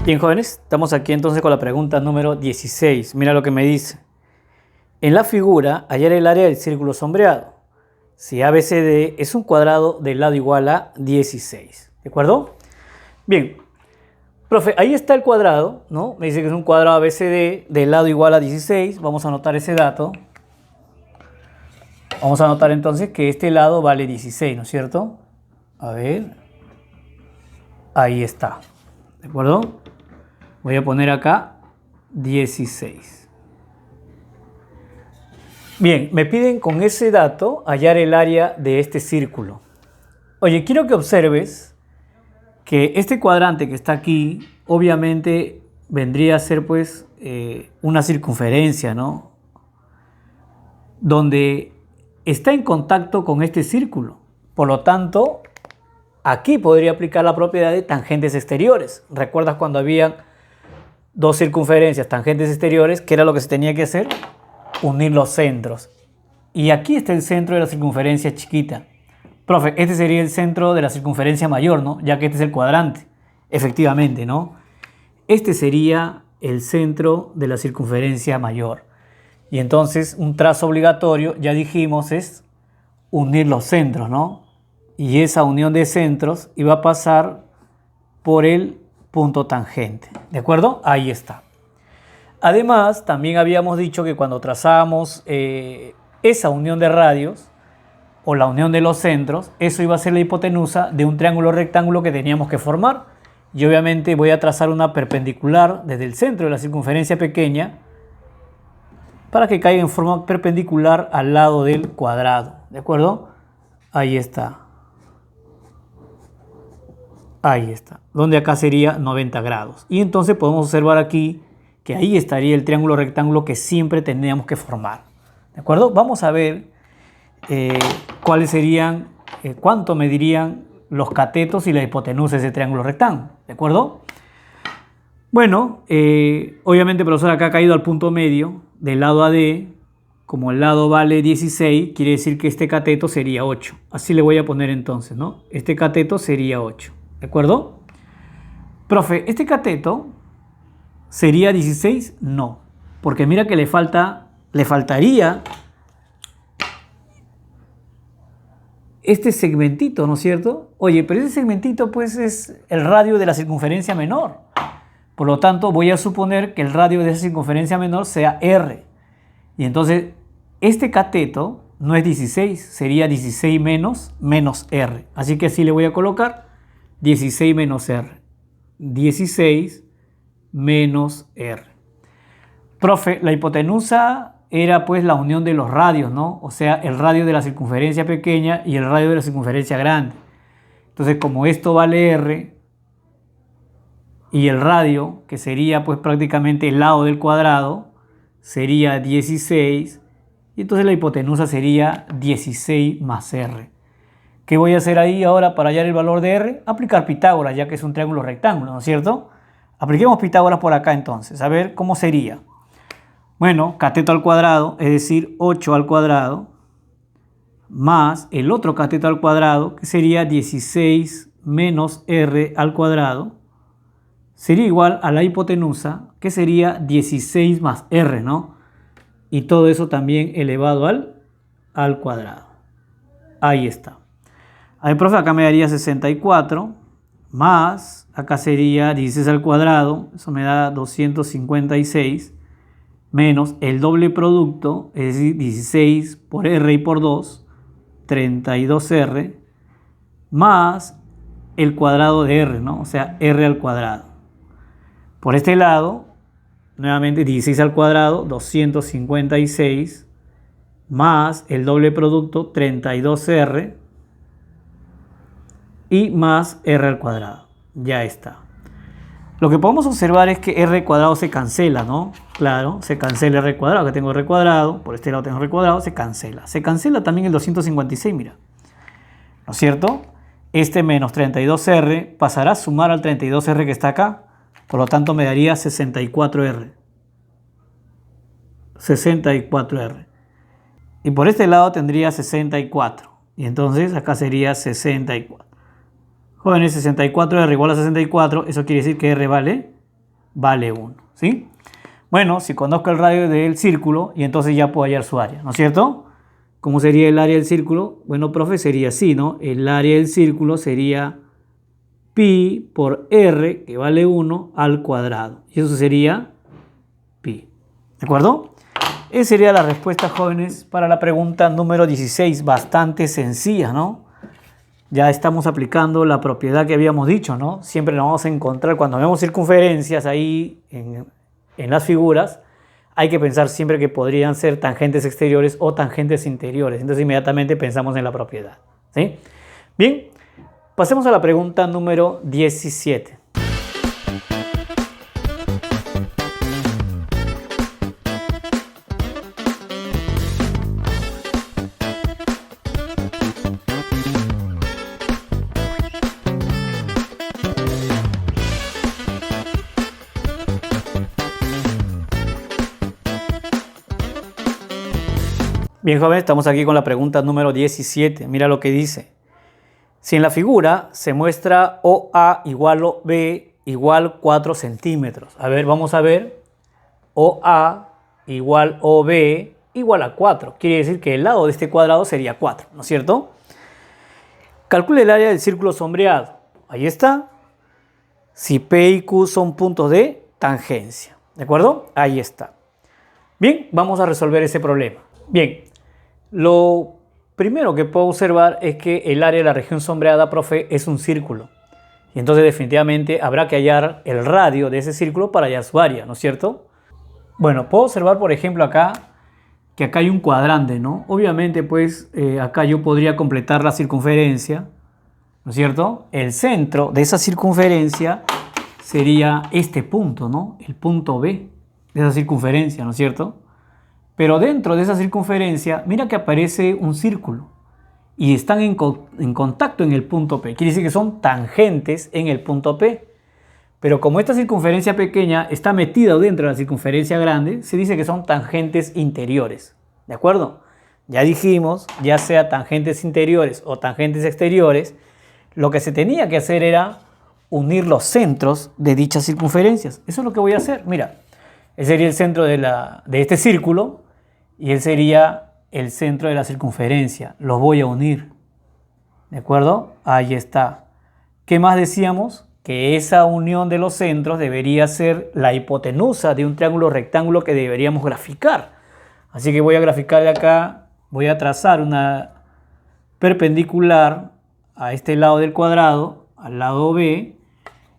Bien, jóvenes, estamos aquí entonces con la pregunta número 16. Mira lo que me dice. En la figura, hallar el área del círculo sombreado. Si ABCD es un cuadrado del lado igual a 16. ¿De acuerdo? Bien. Profe, ahí está el cuadrado, ¿no? Me dice que es un cuadrado ABCD del lado igual a 16. Vamos a anotar ese dato. Vamos a anotar entonces que este lado vale 16, ¿no es cierto? A ver. Ahí está. ¿De acuerdo? Voy a poner acá 16. Bien, me piden con ese dato hallar el área de este círculo. Oye, quiero que observes que este cuadrante que está aquí, obviamente vendría a ser pues una circunferencia, ¿no? Donde está en contacto con este círculo. Por lo tanto, aquí podría aplicar la propiedad de tangentes exteriores. ¿Recuerdas cuando había dos circunferencias, tangentes exteriores? ¿Qué era lo que se tenía que hacer? Unir los centros. Y aquí está el centro de la circunferencia chiquita. Profe, este sería el centro de la circunferencia mayor, ¿no? Ya que este es el cuadrante. Efectivamente, ¿no? Este sería el centro de la circunferencia mayor. Y entonces un trazo obligatorio, ya dijimos, es unir los centros, ¿no? Y esa unión de centros iba a pasar por el punto tangente. ¿De acuerdo? Ahí está. Además, también habíamos dicho que cuando trazamos esa unión de radios, o la unión de los centros, eso iba a ser la hipotenusa de un triángulo rectángulo que teníamos que formar. Y obviamente voy a trazar una perpendicular desde el centro de la circunferencia pequeña para que caiga en forma perpendicular al lado del cuadrado. ¿De acuerdo? Ahí está. Ahí está. Donde acá sería 90 grados. Y entonces podemos observar aquí que ahí estaría el triángulo rectángulo que siempre teníamos que formar. ¿De acuerdo? Vamos a ver cuáles serían, cuánto medirían los catetos y la hipotenusa de ese triángulo rectángulo. ¿De acuerdo? Bueno, obviamente, profesor, acá ha caído al punto medio del lado AD. Como el lado vale 16, quiere decir que este cateto sería 8. Así le voy a poner entonces, ¿no? Este cateto sería 8. ¿De acuerdo? Profe, ¿este cateto sería 16? No. Porque mira que le faltaría este segmentito, ¿no es cierto? Oye, pero ese segmentito pues es el radio de la circunferencia menor. Por lo tanto, voy a suponer que el radio de esa circunferencia menor sea R. Y entonces, este cateto no es 16, sería 16 menos R. Así que así le voy a colocar 16 menos R. 16 menos R. Profe, la hipotenusa era pues la unión de los radios, ¿no? O sea, el radio de la circunferencia pequeña y el radio de la circunferencia grande. Entonces, como esto vale R y el radio, que sería pues prácticamente el lado del cuadrado, sería 16, y entonces la hipotenusa sería 16 más R. ¿Qué voy a hacer ahí ahora para hallar el valor de R? Aplicar Pitágoras, ya que es un triángulo rectángulo, ¿no es cierto? Apliquemos Pitágoras por acá entonces, a ver cómo sería. Bueno, cateto al cuadrado, es decir, 8 al cuadrado, más el otro cateto al cuadrado, que sería 16 menos R al cuadrado, sería igual a la hipotenusa, que sería 16 más R, ¿no? Y todo eso también elevado al cuadrado. Ahí está. A ver, profe, acá me daría 64, más, acá sería 16 al cuadrado, eso me da 256, menos el doble producto, es decir, 16 por R y por 2, 32R, más el cuadrado de R, ¿no? O sea, R al cuadrado. Por este lado, nuevamente 16 al cuadrado, 256, más el doble producto, 32R, y más R al cuadrado. Ya está. Lo que podemos observar es que R cuadrado se cancela, ¿no? Claro, se cancela R cuadrado, que tengo R cuadrado, por este lado tengo R cuadrado, se cancela. Se cancela también el 256, mira. ¿No es cierto? Este menos 32R pasará a sumar al 32R que está acá. Por lo tanto, me daría 64R. 64R. Y por este lado tendría 64. Y entonces acá sería 64. Jóvenes, 64R igual a 64, eso quiere decir que R vale vale 1, ¿sí? Bueno, si conozco el radio del círculo, y entonces ya puedo hallar su área, ¿no es cierto? ¿Cómo sería el área del círculo? Bueno, profe, sería así, ¿no? El área del círculo sería pi por r, que vale 1, al cuadrado. Y eso sería pi. ¿De acuerdo? Esa sería la respuesta, jóvenes, para la pregunta número 16. Bastante sencilla, ¿no? Ya estamos aplicando la propiedad que habíamos dicho, ¿no? Siempre nos vamos a encontrar, cuando vemos circunferencias ahí en las figuras, hay que pensar siempre que podrían ser tangentes exteriores o tangentes interiores. Entonces inmediatamente pensamos en la propiedad, ¿sí? Bien, pasemos a la pregunta número 17. Bien, jóvenes, estamos aquí con la pregunta número 17. Mira lo que dice. Si en la figura se muestra OA igual OB igual 4 centímetros. A ver, vamos a ver. OA igual OB igual a 4. Quiere decir que el lado de este cuadrado sería 4, ¿no es cierto? Calcule el área del círculo sombreado. Ahí está. Si P y Q son puntos de tangencia. ¿De acuerdo? Ahí está. Bien, vamos a resolver ese problema. Bien. Lo primero que puedo observar es que el área de la región sombreada, profe, es un círculo. Y entonces definitivamente habrá que hallar el radio de ese círculo para hallar su área, ¿no es cierto? Bueno, puedo observar, por ejemplo, acá, que acá hay un cuadrante, ¿no? Obviamente, pues, acá yo podría completar la circunferencia, ¿no es cierto? El centro de esa circunferencia sería este punto, ¿no? El punto B de esa circunferencia, ¿no es cierto? Pero dentro de esa circunferencia, mira que aparece un círculo y están en contacto en el punto P. Quiere decir que son tangentes en el punto P. Pero como esta circunferencia pequeña está metida dentro de la circunferencia grande, se dice que son tangentes interiores. ¿De acuerdo? Ya dijimos, ya sea tangentes interiores o tangentes exteriores, lo que se tenía que hacer era unir los centros de dichas circunferencias. Eso es lo que voy a hacer. Mira, ese sería el centro de este círculo. Y él sería el centro de la circunferencia. Los voy a unir. ¿De acuerdo? Ahí está. ¿Qué más decíamos? Que esa unión de los centros debería ser la hipotenusa de un triángulo rectángulo que deberíamos graficar. Así que voy a graficar acá. Voy a trazar una perpendicular a este lado del cuadrado, al lado B.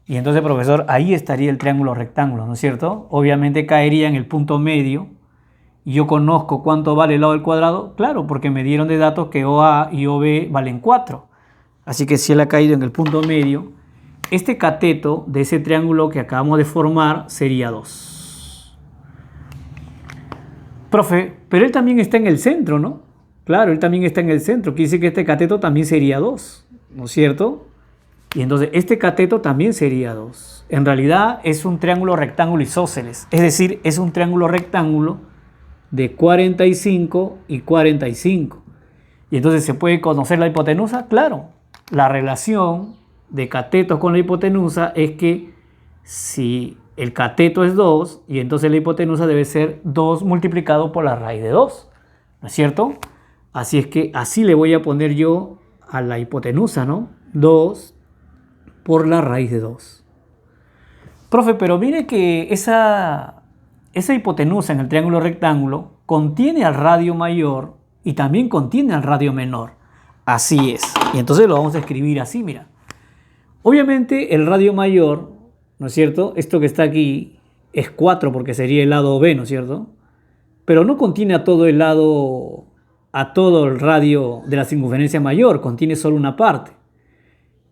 Y entonces, profesor, ahí estaría el triángulo rectángulo, ¿no es cierto? Obviamente caería en el punto medio. ¿Y yo conozco cuánto vale el lado del cuadrado? Claro, porque me dieron de datos que OA y OB valen 4. Así que si él ha caído en el punto medio, este cateto de ese triángulo que acabamos de formar sería 2. Profe, pero él también está en el centro, ¿no? Claro, él también está en el centro. Quiere decir que este cateto también sería 2, ¿no es cierto? Y entonces este cateto también sería 2. En realidad es un triángulo rectángulo isósceles. Es decir, es un triángulo rectángulo de 45 y 45. Y entonces se puede conocer la hipotenusa. Claro, la relación de catetos con la hipotenusa es que si el cateto es 2, y entonces la hipotenusa debe ser 2 multiplicado por la raíz de 2, ¿no es cierto? Así es que así le voy a poner yo a la hipotenusa, ¿no? 2 por la raíz de 2. Profe, pero mire que esa hipotenusa en el triángulo rectángulo contiene al radio mayor y también contiene al radio menor. Así es. Y entonces lo vamos a escribir así, mira. Obviamente el radio mayor, ¿no es cierto? Esto que está aquí es 4 porque sería el lado B, ¿no es cierto? Pero no contiene a todo el radio de la circunferencia mayor, contiene solo una parte.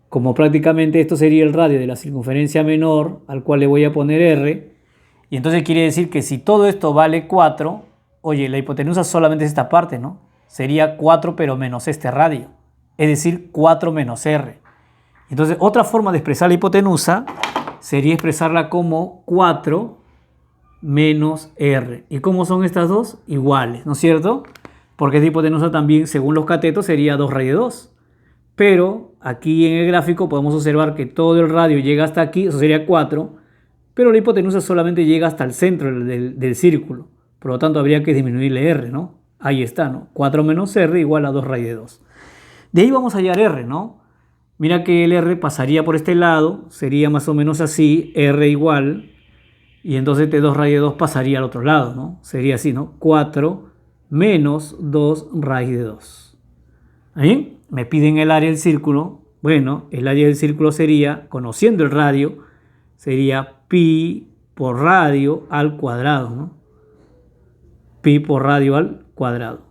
Como prácticamente esto sería el radio de la circunferencia menor, al cual le voy a poner R, y entonces quiere decir que si todo esto vale 4, oye, la hipotenusa solamente es esta parte, ¿no? Sería 4 pero menos este radio, es decir, 4 menos R. Entonces, otra forma de expresar la hipotenusa sería expresarla como 4 menos R. ¿Y cómo son estas dos? Iguales, ¿no es cierto? Porque esta hipotenusa también, según los catetos, sería 2 raíz de 2. Pero aquí en el gráfico podemos observar que todo el radio llega hasta aquí, eso sería 4, pero la hipotenusa solamente llega hasta el centro del círculo. Por lo tanto, habría que disminuirle R, ¿no? Ahí está, ¿no? 4 menos R igual a 2 raíz de 2. De ahí vamos a hallar R, ¿no? Mira que el R pasaría por este lado, sería más o menos así, R igual, y entonces este 2 raíz de 2 pasaría al otro lado, ¿no? Sería así, ¿no? 4 menos 2 raíz de 2. ¿Ahí? Me piden el área del círculo. Bueno, el área del círculo sería, conociendo el radio, sería pi por radio al cuadrado, ¿no? Pi por radio al cuadrado.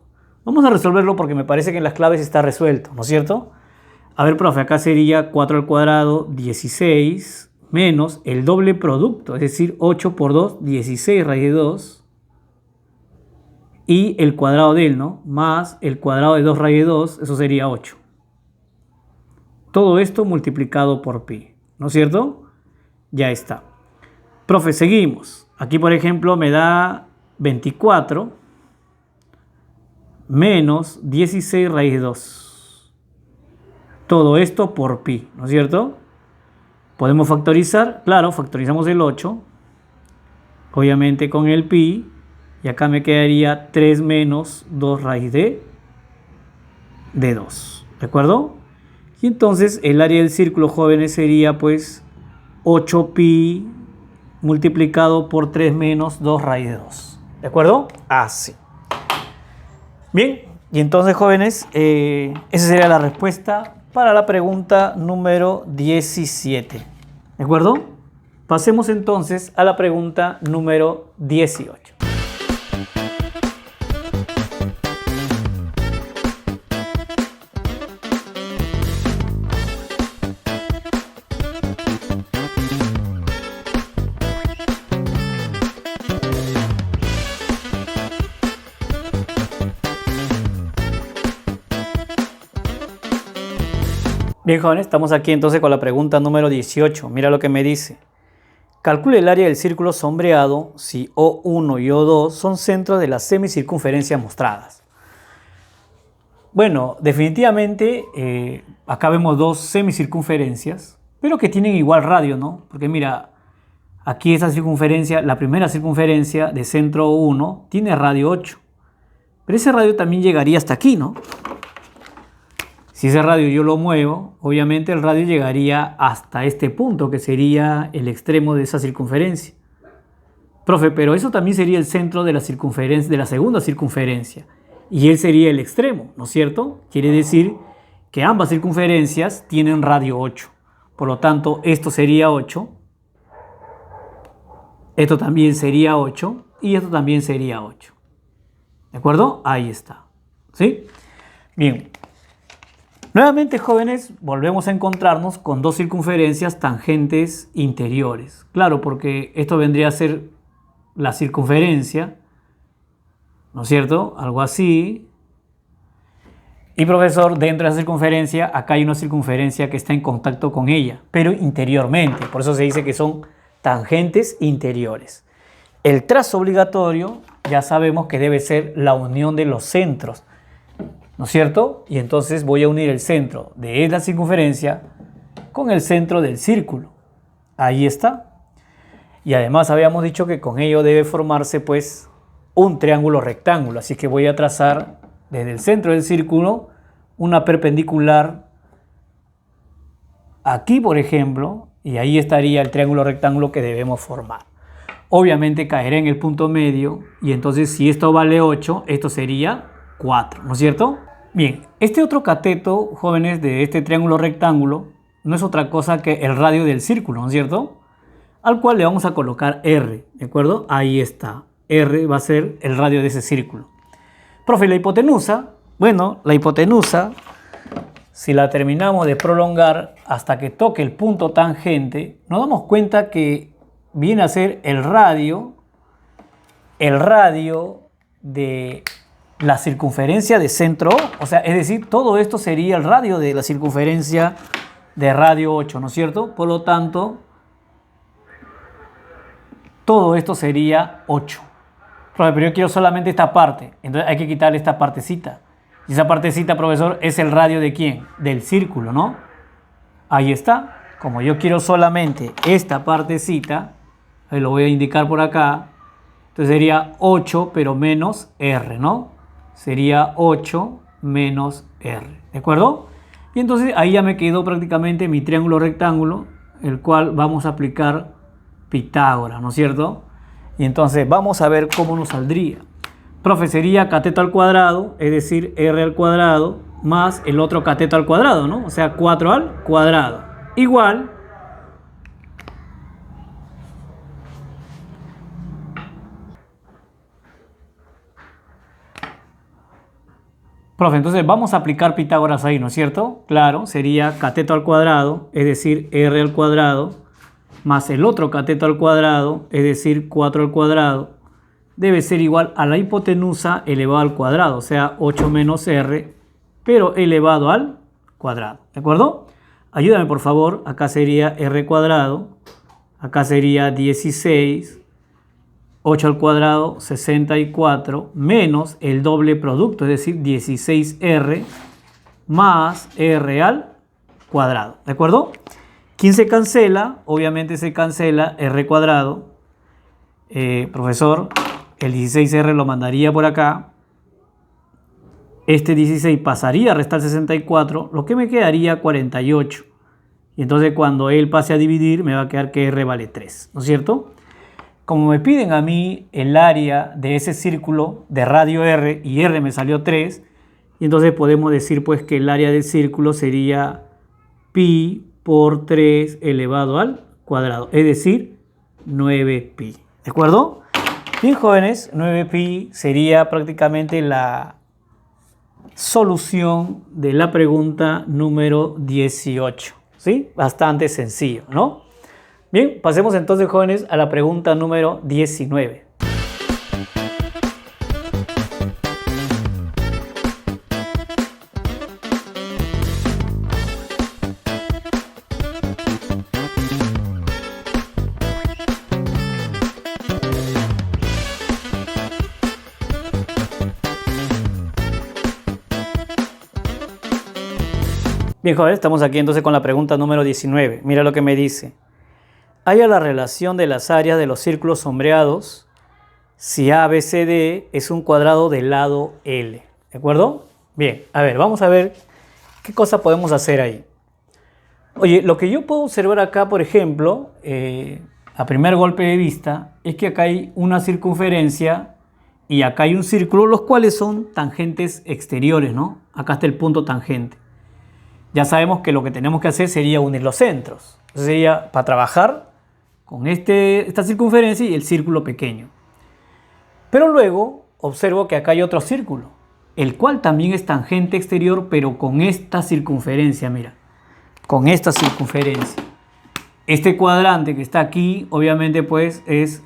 Vamos a resolverlo porque me parece que en las claves está resuelto, ¿no es cierto? A ver, profe, acá sería 4 al cuadrado, 16, menos el doble producto, es decir, 8 por 2, 16 raíz de 2, y el cuadrado de él, ¿no? Más el cuadrado de 2 raíz de 2, eso sería 8. Todo esto multiplicado por pi, ¿no es cierto? Ya está. Profe, seguimos. Aquí, por ejemplo, me da 24 menos 16 raíz de 2. Todo esto por pi, ¿no es cierto? ¿Podemos factorizar? Claro, factorizamos el 8, obviamente con el pi, y acá me quedaría 3 menos 2 raíz de 2, ¿de acuerdo? Y entonces el área del círculo, jóvenes, sería pues 8pi multiplicado por 3 menos 2 raíz de 2, ¿de acuerdo? Así. Bien, y entonces, jóvenes, esa sería la respuesta para la pregunta número 17. ¿De acuerdo? Pasemos entonces a la pregunta número 18. Bien, jóvenes, estamos aquí entonces con la pregunta número 18. Mira lo que me dice. Calcule el área del círculo sombreado si O1 y O2 son centros de las semicircunferencias mostradas. Bueno, definitivamente acá vemos dos semicircunferencias, pero que tienen igual radio, ¿no? Porque mira, aquí esta circunferencia, la primera circunferencia de centro 1 tiene radio 8. Pero ese radio también llegaría hasta aquí, ¿no? Si ese radio yo lo muevo, obviamente el radio llegaría hasta este punto, que sería el extremo de esa circunferencia. Profe, pero eso también sería el centro de la circunferencia, de la segunda circunferencia. Y él sería el extremo, ¿no es cierto? Quiere decir que ambas circunferencias tienen radio 8. Por lo tanto, esto sería 8. Esto también sería 8. Y esto también sería 8. ¿De acuerdo? Ahí está. ¿Sí? Bien. Nuevamente, jóvenes, volvemos a encontrarnos con dos circunferencias tangentes interiores. Claro, porque esto vendría a ser la circunferencia, ¿no es cierto? Algo así. Y, profesor, dentro de esa circunferencia, acá hay una circunferencia que está en contacto con ella, pero interiormente. Por eso se dice que son tangentes interiores. El trazo obligatorio ya sabemos que debe ser la unión de los centros, ¿no es cierto? Y entonces voy a unir el centro de la circunferencia con el centro del círculo. Ahí está. Y además habíamos dicho que con ello debe formarse pues un triángulo rectángulo. Así que voy a trazar desde el centro del círculo una perpendicular aquí, por ejemplo, y ahí estaría el triángulo rectángulo que debemos formar. Obviamente caerá en el punto medio y entonces si esto vale 8, esto sería 4, ¿no es cierto? Bien, este otro cateto, jóvenes, de este triángulo rectángulo no es otra cosa que el radio del círculo, ¿no es cierto? Al cual le vamos a colocar R, ¿de acuerdo? Ahí está. R va a ser el radio de ese círculo. Profe, la hipotenusa, bueno, la hipotenusa, si la terminamos de prolongar hasta que toque el punto tangente, nos damos cuenta que viene a ser el radio de la circunferencia de centro, o sea, es decir, todo esto sería el radio de la circunferencia de radio 8, ¿no es cierto? Por lo tanto, todo esto sería 8. Pero yo quiero solamente esta parte, entonces hay que quitarle esta partecita. Y esa partecita, profesor, es el radio ¿de quién? Del círculo, ¿no? Ahí está. Como yo quiero solamente esta partecita, Ahí lo voy a indicar por acá. Entonces sería 8, pero menos R, ¿no? Sería 8 menos R, ¿de acuerdo? Y entonces ahí ya me quedó prácticamente mi triángulo rectángulo, el cual vamos a aplicar Pitágoras, ¿no es cierto? Y entonces vamos a ver cómo nos saldría. Profe, sería cateto al cuadrado, es decir, R al cuadrado, más el otro cateto al cuadrado, ¿no? O sea, 4 al cuadrado. Igual. Profe, entonces vamos a aplicar Pitágoras ahí, ¿no es cierto? Claro, sería cateto al cuadrado, es decir, R al cuadrado, más el otro cateto al cuadrado, es decir, 4 al cuadrado, debe ser igual a la hipotenusa elevado al cuadrado, o sea, 8 menos R, pero elevado al cuadrado, ¿de acuerdo? Ayúdame, por favor, acá sería R cuadrado, acá sería 16, 8 al cuadrado, 64, menos el doble producto, es decir, 16R más R al cuadrado, ¿de acuerdo? 15 cancela, obviamente se cancela R cuadrado. Profesor, el 16R lo mandaría por acá. Este 16 pasaría a restar 64, lo que me quedaría 48. Y entonces cuando él pase a dividir, me va a quedar que R vale 3, ¿no es cierto? Como me piden a mí el área de ese círculo de radio R y R me salió 3, y entonces podemos decir pues que el área del círculo sería pi por 3 elevado al cuadrado, es decir, 9pi. ¿De acuerdo? Bien, jóvenes, 9pi sería prácticamente la solución de la pregunta número 18. ¿Sí? Bastante sencillo, ¿no? Bien, pasemos entonces, jóvenes, a la pregunta número 19. Bien, jóvenes, estamos aquí entonces con la pregunta número 19. Mira lo que me dice. Halla la relación de las áreas de los círculos sombreados si ABCD es un cuadrado del lado L. ¿De acuerdo? Bien, a ver, vamos a ver qué cosa podemos hacer ahí. Oye, lo que yo puedo observar acá, por ejemplo, a primer golpe de vista, es que acá hay una circunferencia y acá hay un círculo, los cuales son tangentes exteriores, ¿no? Acá está el punto tangente. Ya sabemos que lo que tenemos que hacer sería unir los centros. Entonces sería para trabajar con esta circunferencia y el círculo pequeño. Pero luego observo que acá hay otro círculo, el cual también es tangente exterior, pero con esta circunferencia, mira. Con esta circunferencia. Este cuadrante que está aquí, obviamente, pues, es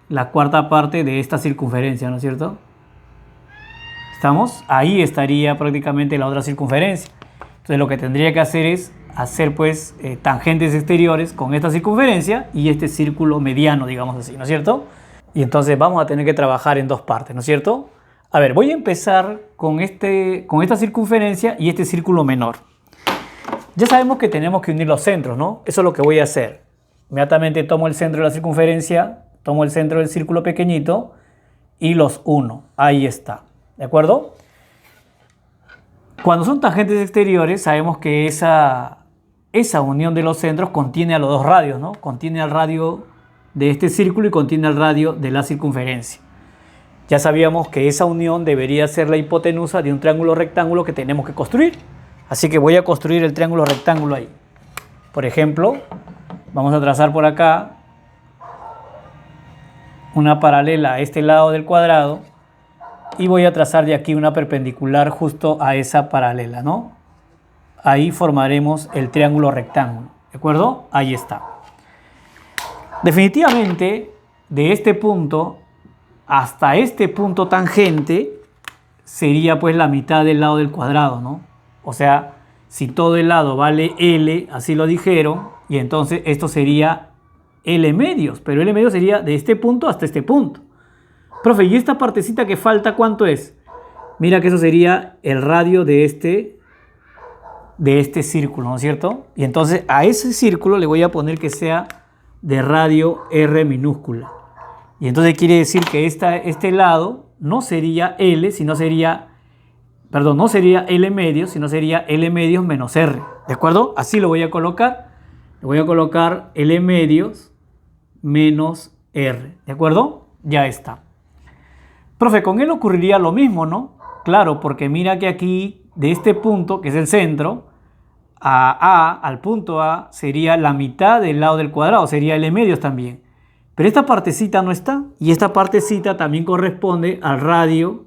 la cuarta parte de esta circunferencia, ¿no es cierto? ¿Estamos? Ahí estaría prácticamente la otra circunferencia. Entonces lo que tendría que hacer es hacer pues tangentes exteriores con esta circunferencia y este círculo mediano, digamos así, ¿no es cierto? Y entonces vamos a tener que trabajar en dos partes, ¿no es cierto? A ver, voy a empezar con esta circunferencia y este círculo menor. Ya sabemos que tenemos que unir los centros, ¿no? Eso es lo que voy a hacer. Inmediatamente tomo el centro de la circunferencia, tomo el centro del círculo pequeñito y los uno. Ahí está, ¿de acuerdo? Cuando son tangentes exteriores, sabemos que esa unión de los centros contiene a los dos radios, ¿no? Contiene al radio de este círculo y contiene al radio de la circunferencia. Ya sabíamos que esa unión debería ser la hipotenusa de un triángulo rectángulo que tenemos que construir. Así que voy a construir el triángulo rectángulo ahí. Por ejemplo, vamos a trazar por acá una paralela a este lado del cuadrado. Y voy a trazar de aquí una perpendicular justo a esa paralela, ¿no? Ahí formaremos el triángulo rectángulo, ¿de acuerdo? Ahí está. Definitivamente, de este punto hasta este punto tangente sería pues la mitad del lado del cuadrado, ¿no? O sea, si todo el lado vale L, así lo dijeron, y entonces esto sería L medios, pero L medios sería de este punto hasta este punto. Profe, ¿y esta partecita que falta cuánto es? Mira que eso sería el radio de este círculo, ¿no es cierto? Y entonces a ese círculo le voy a poner que sea de radio R minúscula. Y entonces quiere decir que este lado no sería L, sino sería, perdón, no sería L medios, sino sería L medios menos R. ¿De acuerdo? Así lo voy a colocar. Le voy a colocar L medios menos R. ¿De acuerdo? Ya está. Profe, con él ocurriría lo mismo, ¿no? Claro, porque mira que aquí, de este punto, que es el centro, al punto A, sería la mitad del lado del cuadrado, sería L medios también. Pero esta partecita no está, y esta partecita también corresponde al radio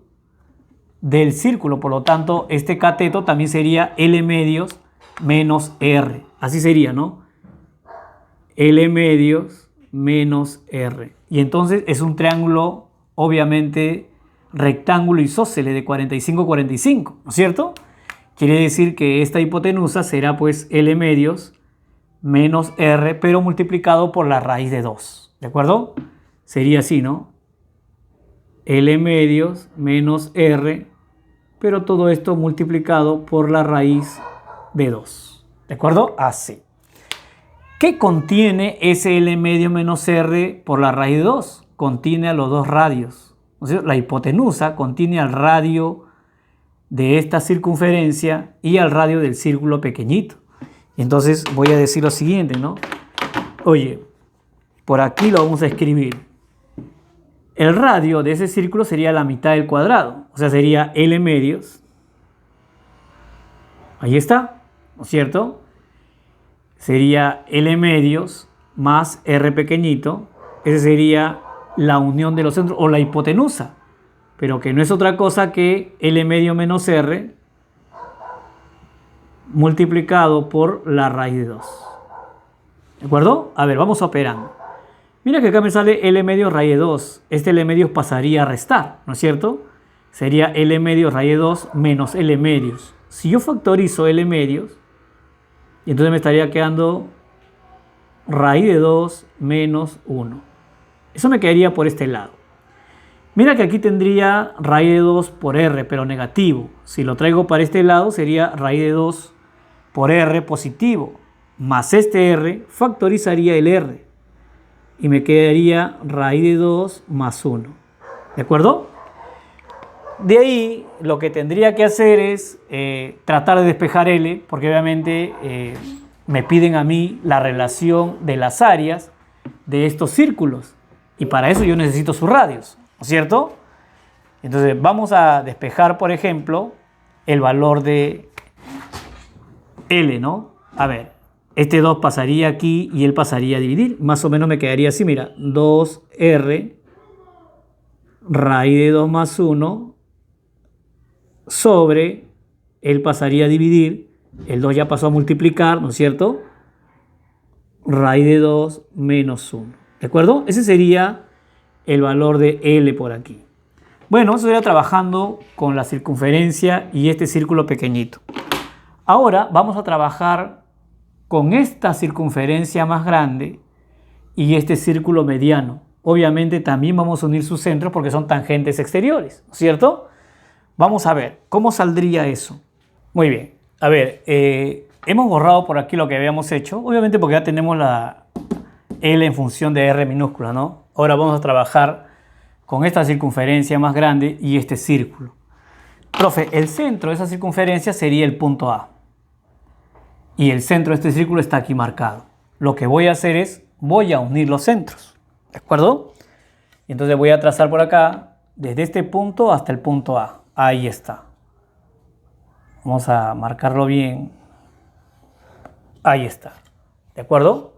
del círculo. Por lo tanto, este cateto también sería L medios menos R. Así sería, ¿no? L medios menos R. Y entonces es un triángulo, obviamente, rectángulo isósceles de 45-45, ¿no es cierto? Quiere decir que esta hipotenusa será pues L medios menos R, pero multiplicado por la raíz de 2. ¿De acuerdo? Sería así, ¿no? L medios menos R, pero todo esto multiplicado por la raíz de 2. ¿De acuerdo? Así. ¿Qué contiene ese L medio menos R por la raíz de 2? Contiene a los dos radios. O sea, la hipotenusa contiene al radio de esta circunferencia y al radio del círculo pequeñito. Entonces voy a decir lo siguiente, ¿no? Oye, por aquí lo vamos a escribir. El radio de ese círculo sería la mitad del cuadrado. O sea, sería L medios. Ahí está, ¿no es cierto? Sería L medios más R pequeñito. Ese sería la unión de los centros o la hipotenusa. Pero que no es otra cosa que L medio menos R multiplicado por la raíz de 2. ¿De acuerdo? A ver, vamos operando. Mira que acá me sale L medio raíz de 2. Este L medios pasaría a restar, ¿no es cierto? Sería L medio raíz de 2 menos L medios. Si yo factorizo L medios, y entonces me estaría quedando raíz de 2 menos 1. Eso me quedaría por este lado. Mira que aquí tendría raíz de 2 por R, pero negativo. Si lo traigo para este lado, sería raíz de 2 por R positivo. Más este R, factorizaría el R. Y me quedaría raíz de 2 más 1. ¿De acuerdo? De ahí, lo que tendría que hacer es tratar de despejar L, porque obviamente me piden a mí la relación de las áreas de estos círculos. Y para eso yo necesito sus radios, ¿no es cierto? Entonces vamos a despejar, por ejemplo, el valor de L, ¿no? A ver, este 2 pasaría aquí y él pasaría a dividir. Más o menos me quedaría así, mira, 2R raíz de 2 más 1 sobre, él pasaría a dividir, el 2 ya pasó a multiplicar, ¿no es cierto? Raíz de 2 menos 1. ¿De acuerdo? Ese sería el valor de L por aquí. Bueno, eso sería trabajando con la circunferencia y este círculo pequeñito. Ahora vamos a trabajar con esta circunferencia más grande y este círculo mediano. Obviamente también vamos a unir sus centros porque son tangentes exteriores, ¿no es cierto? Vamos a ver, ¿cómo saldría eso? Muy bien, a ver, hemos borrado por aquí lo que habíamos hecho, obviamente porque ya tenemos la L en función de R minúscula, ¿no? Ahora vamos a trabajar con esta circunferencia más grande y este círculo. Profe, el centro de esa circunferencia sería el punto A. Y el centro de este círculo está aquí marcado. Lo que voy a hacer es, voy a unir los centros, ¿de acuerdo? Y entonces voy a trazar por acá, desde este punto hasta el punto A. Ahí está. Vamos a marcarlo bien. Ahí está. ¿De acuerdo?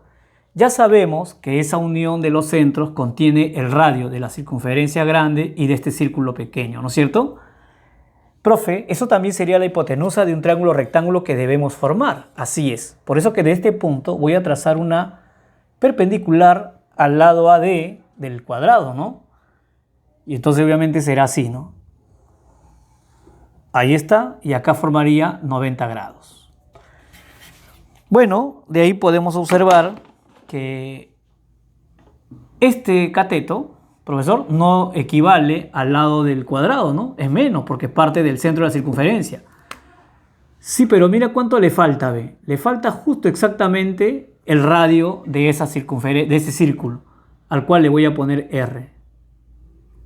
Ya sabemos que esa unión de los centros contiene el radio de la circunferencia grande y de este círculo pequeño, ¿no es cierto? Profe, eso también sería la hipotenusa de un triángulo rectángulo que debemos formar. Así es. Por eso que de este punto voy a trazar una perpendicular al lado AD del cuadrado, ¿no? Y entonces obviamente será así, ¿no? Ahí está, y acá formaría 90 grados. Bueno, de ahí podemos observar que este cateto, profesor, no equivale al lado del cuadrado, ¿no? Es menos, porque parte del centro de la circunferencia. Sí, pero mira cuánto le falta, ¿ve? Le falta justo exactamente el radio de esa de ese círculo, al cual le voy a poner R.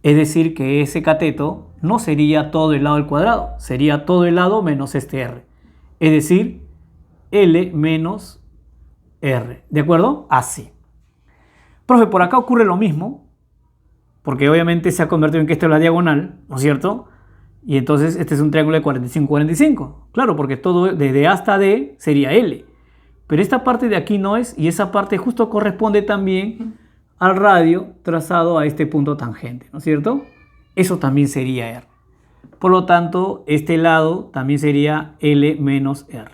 Es decir, que ese cateto no sería todo el lado al cuadrado, sería todo el lado menos este R. Es decir, L menos R. ¿De acuerdo? Así. Profe, por acá ocurre lo mismo, porque obviamente se ha convertido en que esto es la diagonal, ¿no es cierto? Y entonces este es un triángulo de 45-45. Claro, porque todo desde A hasta D sería L. Pero esta parte de aquí no es, y esa parte justo corresponde también al radio trazado a este punto tangente, ¿no es cierto? Eso también sería R. Por lo tanto, este lado también sería L menos R.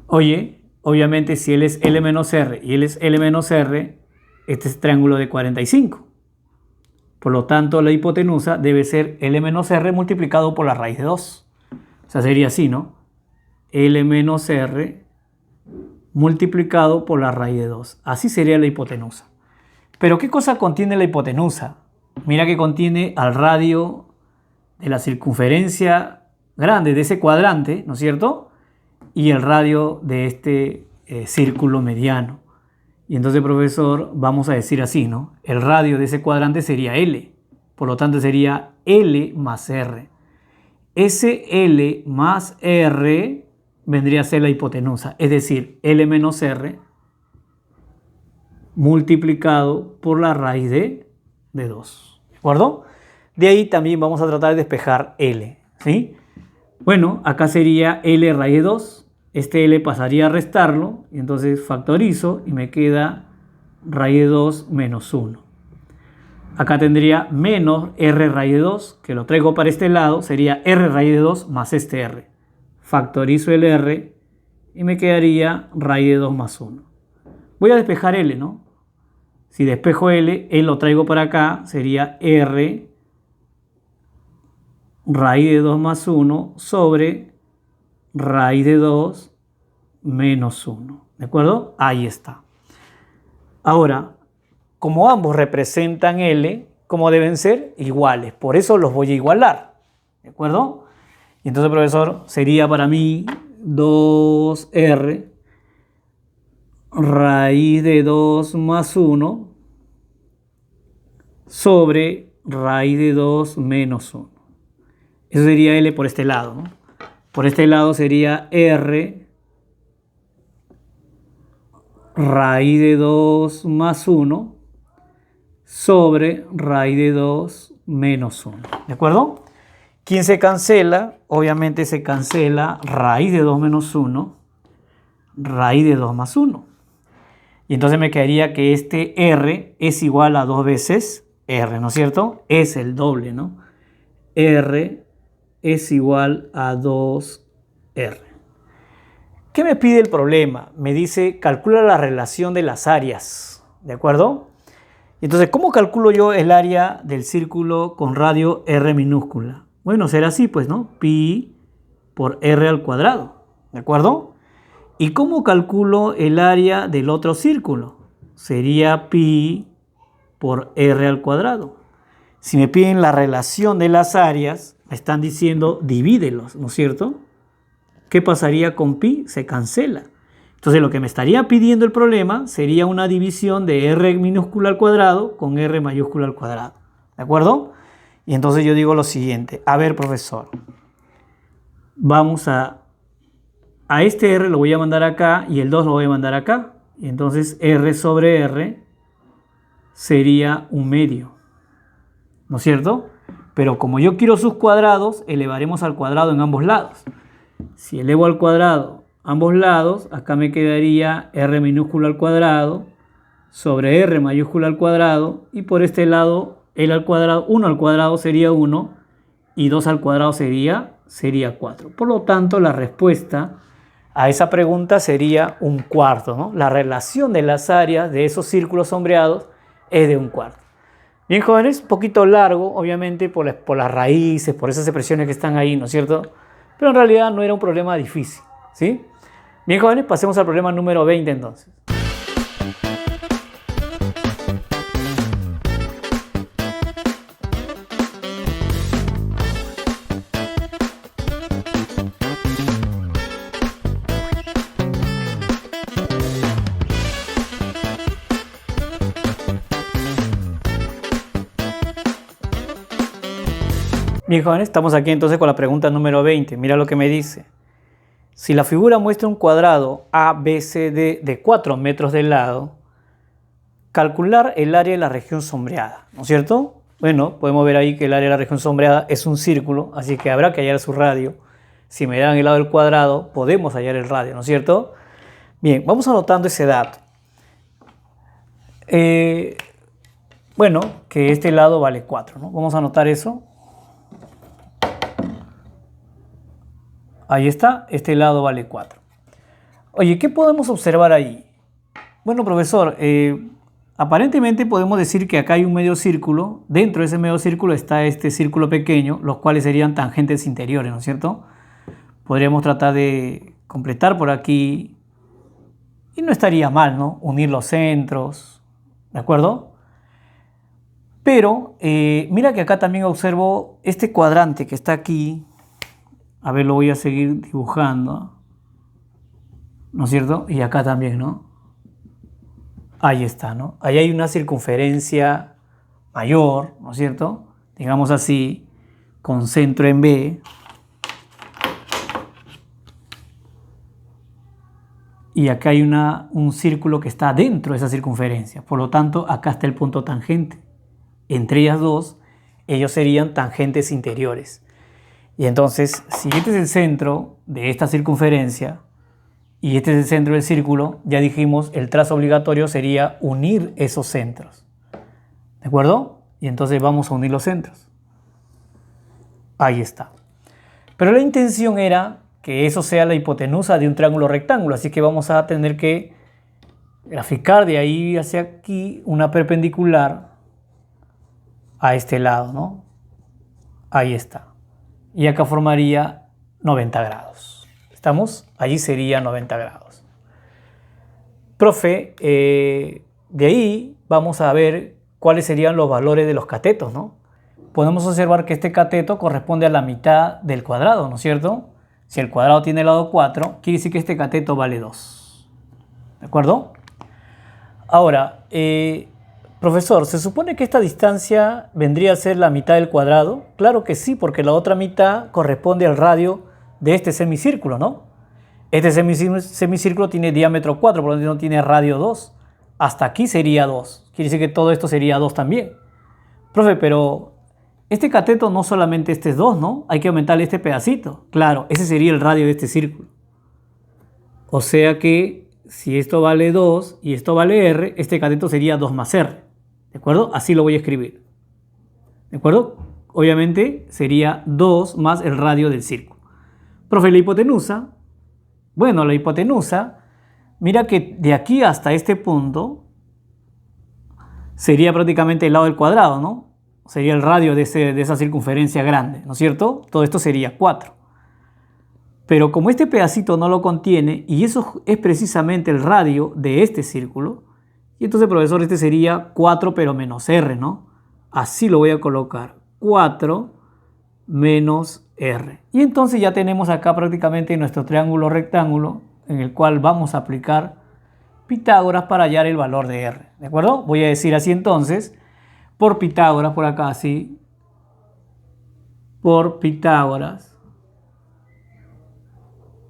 Oye, obviamente si él es L menos R y él es L menos R, este es triángulo de 45. Por lo tanto, la hipotenusa debe ser L menos R multiplicado por la raíz de 2. O sea, sería así, ¿no? L menos R multiplicado por la raíz de 2. Así sería la hipotenusa. Pero ¿qué cosa contiene la hipotenusa? Mira que contiene al radio de la circunferencia grande de ese cuadrante, ¿no es cierto? Y el radio de este círculo mediano. Y entonces, profesor, vamos a decir así, ¿no? El radio de ese cuadrante sería L. Por lo tanto, sería L más R. Ese L más R vendría a ser la hipotenusa. Es decir, L menos R multiplicado por la raíz de 2. ¿De acuerdo? De ahí también vamos a tratar de despejar L. ¿Sí? Bueno, acá sería L raíz de 2. Este L pasaría a restarlo, y entonces factorizo y me queda raíz de 2 menos 1. Acá tendría menos R raíz de 2, que lo traigo para este lado, sería R raíz de 2 más este R. Factorizo el R y me quedaría raíz de 2 más 1. Voy a despejar L, ¿no? Si despejo L, lo traigo para acá, sería R raíz de 2 más 1 sobre raíz de 2 menos 1. ¿De acuerdo? Ahí está. Ahora, como ambos representan L, ¿cómo deben ser? Iguales. Por eso los voy a igualar. ¿De acuerdo? Y entonces, profesor, sería para mí 2R raíz de 2 más 1 sobre raíz de 2 menos 1. Eso sería L por este lado, ¿no? Por este lado sería R raíz de 2 más 1 sobre raíz de 2 menos 1. ¿De acuerdo? ¿Quién se cancela? Obviamente se cancela raíz de 2 menos 1, raíz de 2 más 1. Y entonces me quedaría que este R es igual a 2 veces R, ¿no es cierto? Es el doble, ¿no? R es igual a 2R. ¿Qué me pide el problema? Me dice, calcula la relación de las áreas, ¿de acuerdo? Entonces, ¿cómo calculo yo el área del círculo con radio R minúscula? Bueno, será así, pues, ¿no? Pi por R al cuadrado, ¿de acuerdo? ¿Y cómo calculo el área del otro círculo? Sería pi por R al cuadrado. Si me piden la relación de las áreas, me están diciendo divídelos, ¿no es cierto? ¿Qué pasaría con pi? Se cancela. Entonces lo que me estaría pidiendo el problema sería una división de R minúscula al cuadrado con R mayúscula al cuadrado. ¿De acuerdo? Y entonces yo digo lo siguiente. A ver, profesor. Vamos a este R lo voy a mandar acá y el 2 lo voy a mandar acá. Y entonces R sobre R sería un medio. ¿No es cierto? Pero como yo quiero sus cuadrados, elevaremos al cuadrado en ambos lados. Si elevo al cuadrado ambos lados, acá me quedaría R minúscula al cuadrado sobre R mayúscula al cuadrado. Y por este lado, 1 al cuadrado sería 1 y 2 al cuadrado sería 4. Por lo tanto, la respuesta a esa pregunta sería 1/4, ¿no? La relación de las áreas de esos círculos sombreados es de 1/4. Bien, jóvenes, un poquito largo, obviamente, por las raíces, por esas expresiones que están ahí, ¿no es cierto? Pero en realidad no era un problema difícil, ¿sí? Bien, jóvenes, pasemos al problema número 20 entonces. Bien, jóvenes, estamos aquí entonces con la pregunta número 20. Mira lo que me dice. Si la figura muestra un cuadrado ABCD de 4 metros de lado, calcular el área de la región sombreada, ¿no es cierto? Bueno, podemos ver ahí que el área de la región sombreada es un círculo, así que habrá que hallar su radio. Si me dan el lado del cuadrado, podemos hallar el radio, ¿no es cierto? Bien, vamos anotando ese dato. Bueno, que este lado vale 4, ¿no? Vamos a anotar eso. Ahí está, este lado vale 4. Oye, ¿qué podemos observar ahí? Bueno, profesor, aparentemente podemos decir que acá hay un medio círculo. Dentro de ese medio círculo está este círculo pequeño, los cuales serían tangentes interiores, ¿no es cierto? Podríamos tratar de completar por aquí y no estaría mal, ¿no? Unir los centros, ¿de acuerdo? Pero mira que acá también observo este cuadrante que está aquí. A ver, lo voy a seguir dibujando, ¿no es cierto? Y acá también, ¿no? Ahí está, ¿no? Ahí hay una circunferencia mayor, ¿no es cierto? Digamos así, con centro en B. Y acá hay un círculo que está dentro de esa circunferencia. Por lo tanto, acá está el punto tangente. Entre ellas dos, ellos serían tangentes interiores. Y entonces, si este es el centro de esta circunferencia y este es el centro del círculo, ya dijimos, el trazo obligatorio sería unir esos centros. ¿De acuerdo? Y entonces vamos a unir los centros. Ahí está. Pero la intención era que eso sea la hipotenusa de un triángulo rectángulo, así que vamos a tener que graficar de ahí hacia aquí una perpendicular a este lado, ¿no? Ahí está. Y acá formaría 90 grados. ¿Estamos? Allí sería 90 grados. Profe, de ahí vamos a ver cuáles serían los valores de los catetos, ¿no? Podemos observar que este cateto corresponde a la mitad del cuadrado, ¿no es cierto? Si el cuadrado tiene lado 4, quiere decir que este cateto vale 2. ¿De acuerdo? Ahora, profesor, ¿se supone que esta distancia vendría a ser la mitad del cuadrado? Claro que sí, porque la otra mitad corresponde al radio de este semicírculo, ¿no? Este semicírculo tiene diámetro 4, por lo tanto tiene radio 2. Hasta aquí sería 2. Quiere decir que todo esto sería 2 también. Profe, pero este cateto no solamente este es 2, ¿no? Hay que aumentarle este pedacito. Claro, ese sería el radio de este círculo. O sea que si esto vale 2 y esto vale R, este cateto sería 2 más R. ¿De acuerdo? Así lo voy a escribir. ¿De acuerdo? Obviamente sería 2 más el radio del círculo. Profe, la hipotenusa. Bueno, la hipotenusa, mira que de aquí hasta este punto sería prácticamente el lado del cuadrado, ¿no? Sería el radio de esa circunferencia grande, ¿no es cierto? Todo esto sería 4. Pero como este pedacito no lo contiene, y eso es precisamente el radio de este círculo, y entonces, profesor, este sería 4 pero menos R, ¿no? Así lo voy a colocar, 4 menos R. Y entonces ya tenemos acá prácticamente nuestro triángulo rectángulo en el cual vamos a aplicar Pitágoras para hallar el valor de R. ¿De acuerdo? Voy a decir así entonces, por Pitágoras, por acá así, por Pitágoras.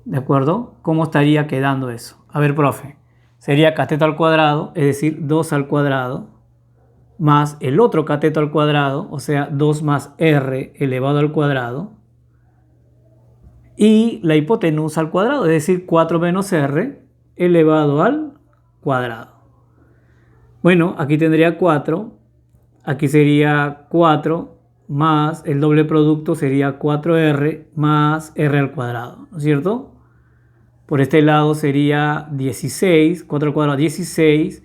¿De acuerdo? ¿Cómo estaría quedando eso? A ver, profe. Sería cateto al cuadrado, es decir, 2 al cuadrado, más el otro cateto al cuadrado, o sea, 2 más R elevado al cuadrado, y la hipotenusa al cuadrado, es decir, 4 menos R elevado al cuadrado. Bueno, aquí tendría 4, aquí sería 4 más el doble producto sería 4R más R al cuadrado, ¿no es cierto? Por este lado sería 16, 4 al cuadrado 16,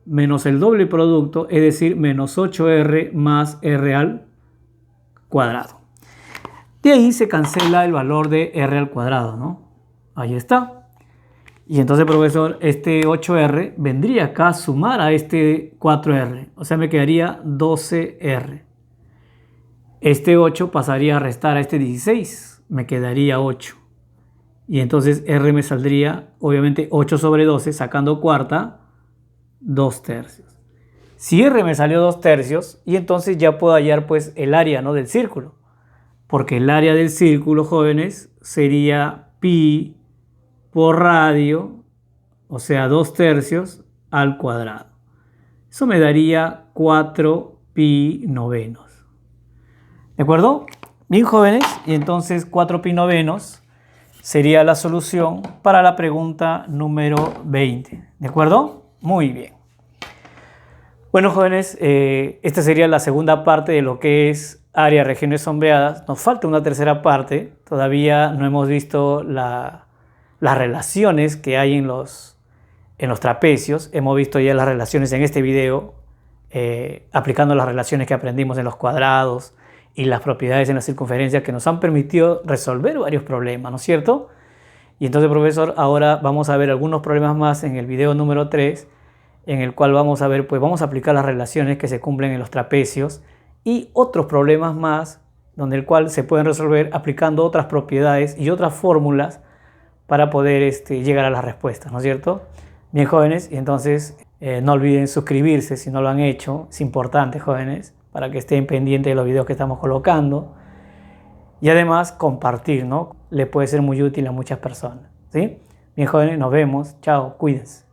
menos el doble producto, es decir, menos 8R más R al cuadrado. De ahí se cancela el valor de R al cuadrado, ¿no? Ahí está. Y entonces, profesor, este 8R vendría acá a sumar a este 4R. O sea, me quedaría 12R. Este 8 pasaría a restar a este 16. Me quedaría 8. Y entonces R me saldría, obviamente, 8 sobre 12, sacando cuarta, 2 tercios. Si R me salió 2 tercios, y entonces ya puedo hallar pues el área, ¿no?, del círculo. porque el área del círculo, jóvenes, sería pi por radio, o sea, 2/3 al cuadrado. Eso me daría 4 pi novenos. ¿De acuerdo? Bien, jóvenes, y entonces 4 pi novenos sería la solución para la pregunta número 20. ¿De acuerdo? Muy bien. Bueno, jóvenes, esta sería la segunda parte de lo que es área regiones sombreadas. Nos falta una tercera parte. Todavía no hemos visto las relaciones que hay en los trapecios. Hemos visto ya las relaciones en este video, aplicando las relaciones que aprendimos en los cuadrados y las propiedades en la circunferencia que nos han permitido resolver varios problemas, ¿no es cierto? Y entonces, profesor, ahora vamos a ver algunos problemas más en el video número 3, en el cual vamos a ver, pues vamos a aplicar las relaciones que se cumplen en los trapecios y otros problemas más, donde el cual se pueden resolver aplicando otras propiedades y otras fórmulas para poder llegar a las respuestas, ¿no es cierto? Bien, jóvenes, y entonces no olviden suscribirse si no lo han hecho. Es importante, jóvenes, para que estén pendientes de los videos que estamos colocando. Y además compartir, ¿no? Le puede ser muy útil a muchas personas, ¿sí? Bien, jóvenes, nos vemos. Chao, cuídense.